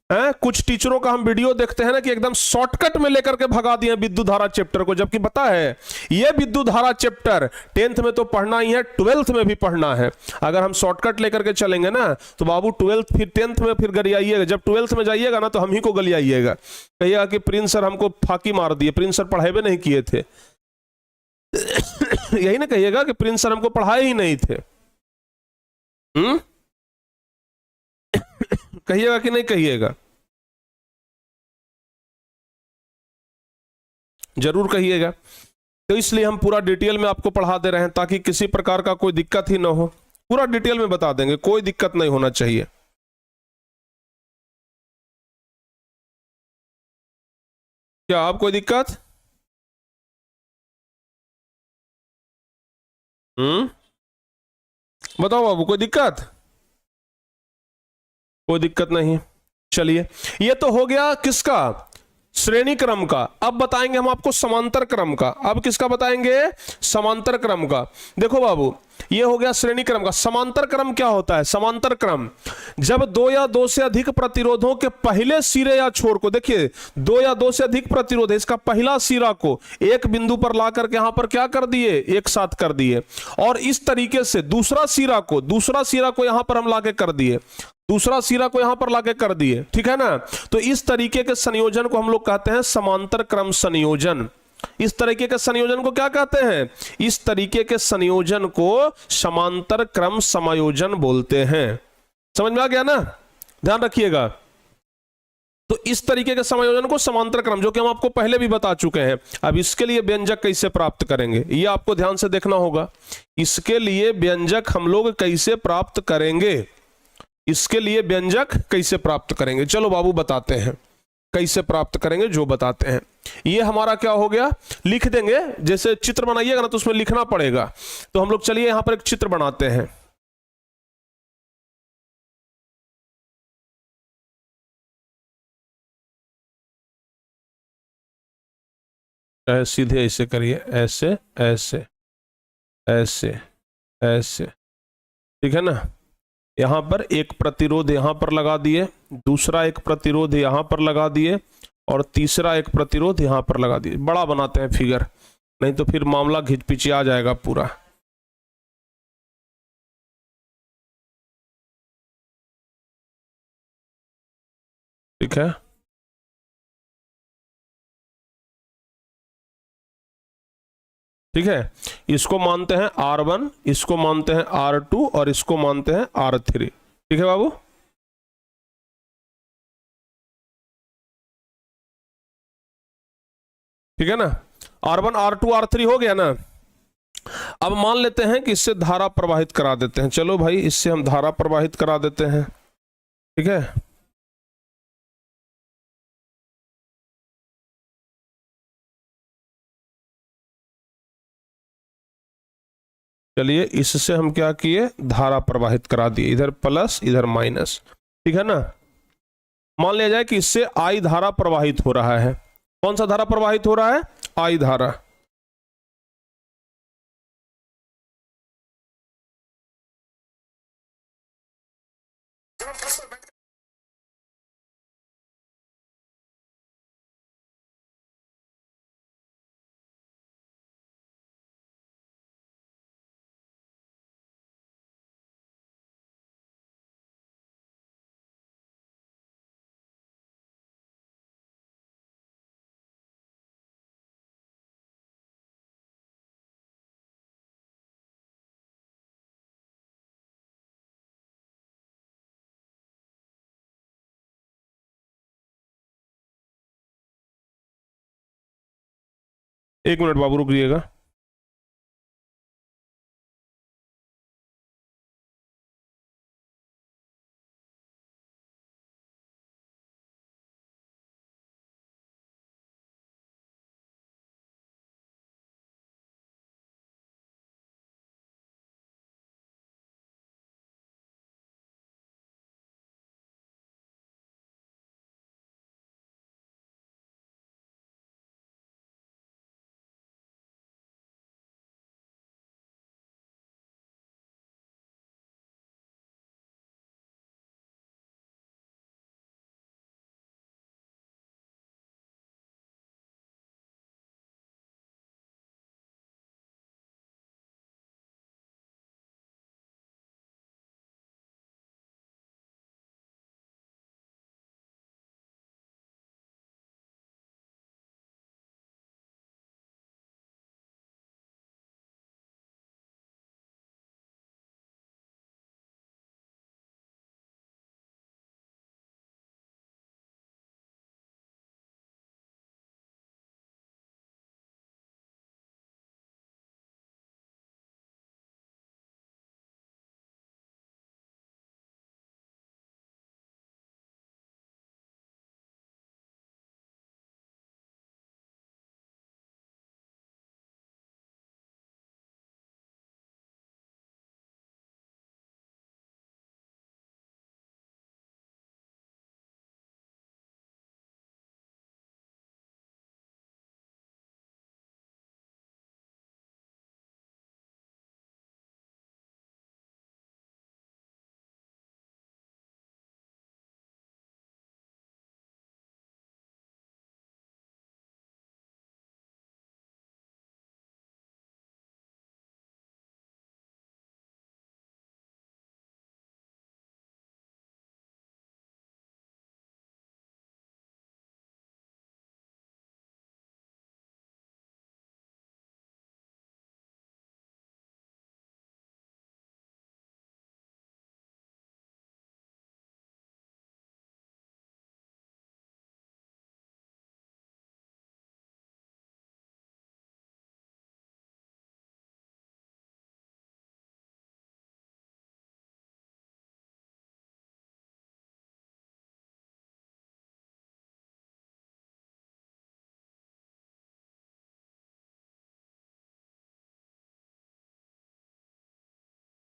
कुछ टीचरों का हम वीडियो देखते हैं ना कि एकदम शॉर्टकट में लेकर के भगा दिए विद्युत धारा चैप्टर को, जबकि पता है ये विद्युत धारा चैप्टर 10th में तो पढ़ना ही है, 12th में भी पढ़ना है। अगर हम शॉर्टकट लेकर के चलेंगे ना तो बाबू 12th फिर 10th में फिर गलियाइएगा। जब 12th में जाइएगा ना तो हम ही को गलियाइएगा, कहिएगा कि प्रिंस सर हमको फाकी मार दिए, प्रिंस सर पढ़ाए भी नहीं किए थे। यही ना कहिएगा कि प्रिंस सर हमको पढ़ाए ही नहीं थे। कहिएगा कि नहीं कहिएगा? जरूर कहिएगा। तो इसलिए हम पूरा डिटेल में आपको पढ़ा दे रहे हैं ताकि किसी प्रकार का कोई दिक्कत ही ना हो। पूरा डिटेल में बता देंगे, कोई दिक्कत नहीं होना चाहिए। क्या आप कोई दिक्कत? बताओ बाबू, कोई दिक्कत? कोई दिक्कत नहीं। चलिए, ये तो हो गया किसका? श्रेणी क्रम का। अब बताएंगे हम आपको समांतर क्रम का। अब किसका बताएंगे? समांतर क्रम का। देखो बाबू, ये हो गया श्रेणी क्रम का। समांतर क्रम क्या होता है? समांतर क्रम जब दो या दो से अधिक प्रतिरोधों के पहले सिरे या छोर को, देखिए 2 या 2 से अधिक प्रतिरोध है, इसका पहला सिरा को एक बिंदु पर ला करके यहां पर क्या कर दिए? एक साथ कर दिए। और इस तरीके से दूसरा सिरा को यहां पर हम लाके कर दिए, दूसरा सिरा को यहां पर लाके कर दिए, ठीक है ना? तो इस तरीके के संयोजन को हम लोग कहते हैं समांतर क्रम संयोजन। इस तरीके के संयोजन को क्या कहते हैं? इस तरीके के संयोजन को समांतर क्रम समायोजन बोलते हैं। समझ में आ गया ना? ध्यान रखिएगा। तो इस तरीके के संयोजन को समांतर क्रम, जो कि हम आपको पहले भी बता चुके हैं। अब इसके लिए व्यंजक कैसे प्राप्त करेंगे ये आपको ध्यान से देखना होगा। इसके लिए व्यंजक हम लोग कैसे प्राप्त करेंगे, इसके लिए व्यंजक कैसे प्राप्त करेंगे, चलो बाबू बताते हैं कैसे प्राप्त करेंगे, जो बताते हैं। ये हमारा क्या हो गया, लिख देंगे। जैसे चित्र बनाइएगा ना तो उसमें लिखना पड़ेगा। तो हम लोग चलिए यहां पर एक चित्र बनाते हैं। सीधे ऐसे करिए, ऐसे ऐसे। ऐसे ऐसे, ठीक है ना। यहां पर एक प्रतिरोध यहां पर लगा दिए, दूसरा एक प्रतिरोध यहां पर लगा दिए, और तीसरा एक प्रतिरोध यहां पर लगा दिए। बड़ा बनाते हैं फिगर, नहीं तो फिर मामला घिचपिचिया जाएगा पूरा। ठीक है, ठीक है। इसको मानते हैं R1, इसको मानते हैं R2, और इसको मानते हैं R3। ठीक है बाबू, ठीक है ना। R1 R2 R3 हो गया ना। अब मान लेते हैं कि इससे धारा प्रवाहित करा देते हैं। चलो भाई, इससे हम धारा प्रवाहित करा देते हैं। ठीक है, चलिए इससे हम क्या किए, धारा प्रवाहित करा दिए, इधर प्लस इधर माइनस। ठीक है ना। मान लिया जाए कि इससे आई धारा प्रवाहित हो रहा है। कौन सा धारा प्रवाहित हो रहा है, आई धारा। एक मिनट बाबू रुकिएगा।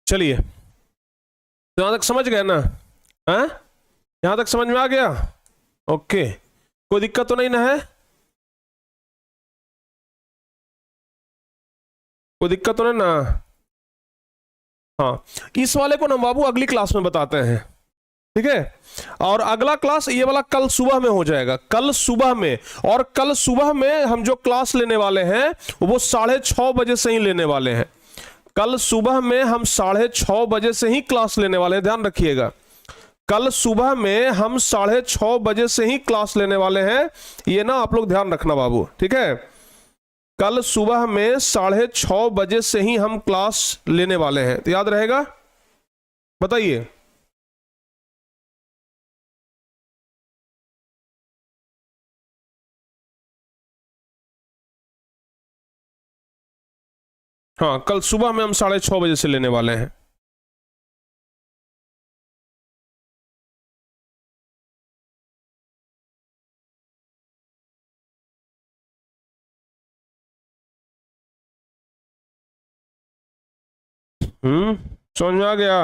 चलिए, तो यहां तक समझ गए ना। हैं, यहां तक समझ में आ गया। ओके, कोई दिक्कत तो नहीं ना है, कोई दिक्कत तो नहीं ना। हाँ, इस वाले को ना बाबू अगली क्लास में बताते हैं, ठीक है। और अगला क्लास ये वाला कल सुबह में हो जाएगा, कल सुबह में। और कल सुबह में हम जो क्लास लेने वाले हैं वो 6:30 बजे से ही लेने वाले हैं। कल सुबह में हम 6:30 बजे से ही क्लास लेने वाले हैं, ध्यान रखिएगा। कल सुबह में हम 6:30 बजे से ही क्लास लेने वाले हैं, ये ना आप लोग ध्यान रखना बाबू, ठीक है। कल सुबह में 6:30 बजे से ही हम क्लास लेने वाले हैं, तो याद रहेगा, बताइए। हाँ, कल सुबह में हम 6:30 बजे से लेने वाले हैं। समझ में आ गया?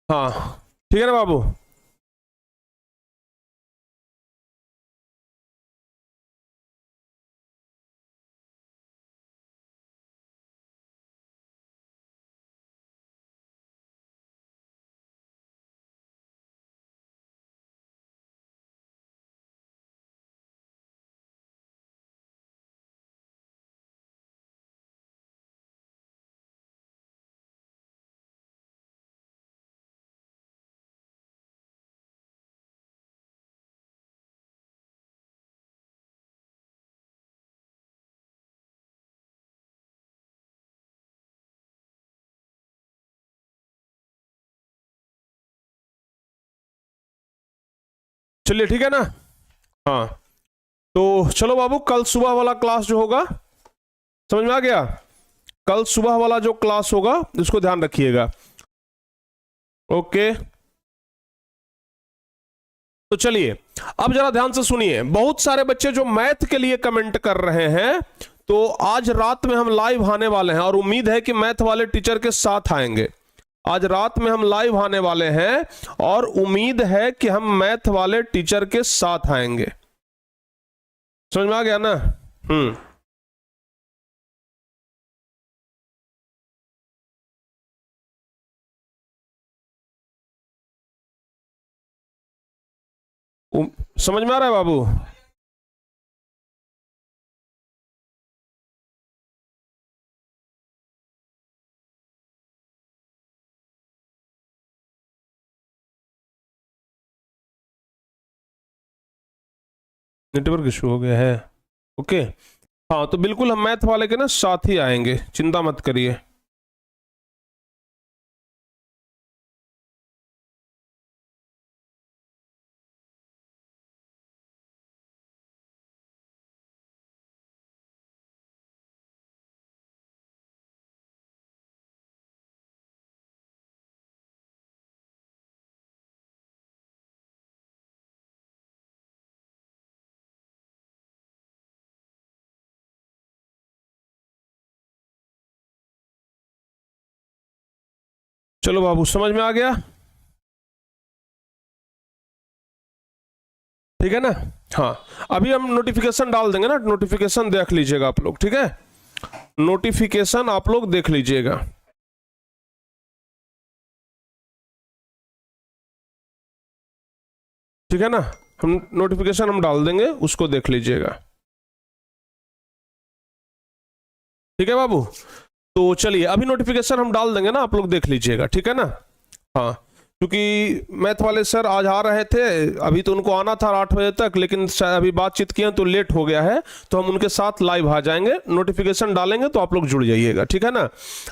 हाँ, ठीक है ना बाबू। चलिए, ठीक है ना। हाँ, तो चलो बाबू, कल सुबह वाला क्लास जो होगा, समझ में आ गया? कल सुबह वाला जो क्लास होगा इसको ध्यान रखिएगा, ओके। तो चलिए अब जरा ध्यान से सुनिए। बहुत सारे बच्चे जो मैथ के लिए कमेंट कर रहे हैं, तो आज रात में हम लाइव आने वाले हैं और उम्मीद है कि मैथ वाले टीचर के साथ आएंगे। आज रात में हम लाइव आने वाले हैं और उम्मीद है कि हम मैथ वाले टीचर के साथ आएंगे। समझ में आ गया ना? समझ में आ रहा है बाबू? नेटवर्क इशू हो गया है, ओके। हाँ, तो बिल्कुल हम मैथ वाले के ना साथ ही आएंगे, चिंता मत करिए। चलो बाबू, समझ में आ गया? ठीक है ना? हाँ, अभी हम नोटिफिकेशन डाल देंगे ना, नोटिफिकेशन देख लीजिएगा आप लोग, ठीक है। नोटिफिकेशन आप लोग देख लीजिएगा, ठीक है ना। हम नोटिफिकेशन हम डाल देंगे, उसको देख लीजिएगा, ठीक है बाबू। तो चलिए अभी नोटिफिकेशन हम डाल देंगे ना, आप लोग देख लीजिएगा, ठीक है ना। हाँ, क्योंकि मैथ वाले सर आज आ रहे थे, अभी तो उनको आना था 8 बजे तक, लेकिन अभी बातचीत किए तो लेट हो गया है, तो हम उनके साथ लाइव आ जाएंगे, नोटिफिकेशन डालेंगे तो आप लोग जुड़ जाइएगा, ठीक है ना।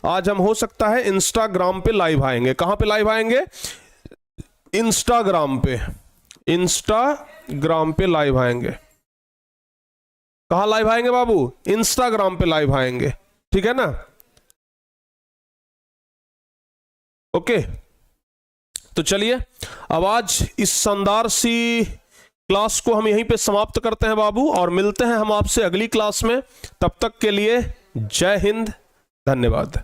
आज हम हो सकता है इंस्टाग्राम पे लाइव आएंगे। कहां पे लाइव आएंगे? इंस्टाग्राम पे, इंस्टाग्राम पे लाइव आएंगे। कहां लाइव आएंगे बाबू? इंस्टाग्राम पे लाइव आएंगे, ठीक है ना, ओके। तो चलिए अब आज इस शानदार सी क्लास को हम यहीं पे समाप्त करते हैं बाबू, और मिलते हैं हम आपसे अगली क्लास में। तब तक के लिए जय हिंद, धन्यवाद।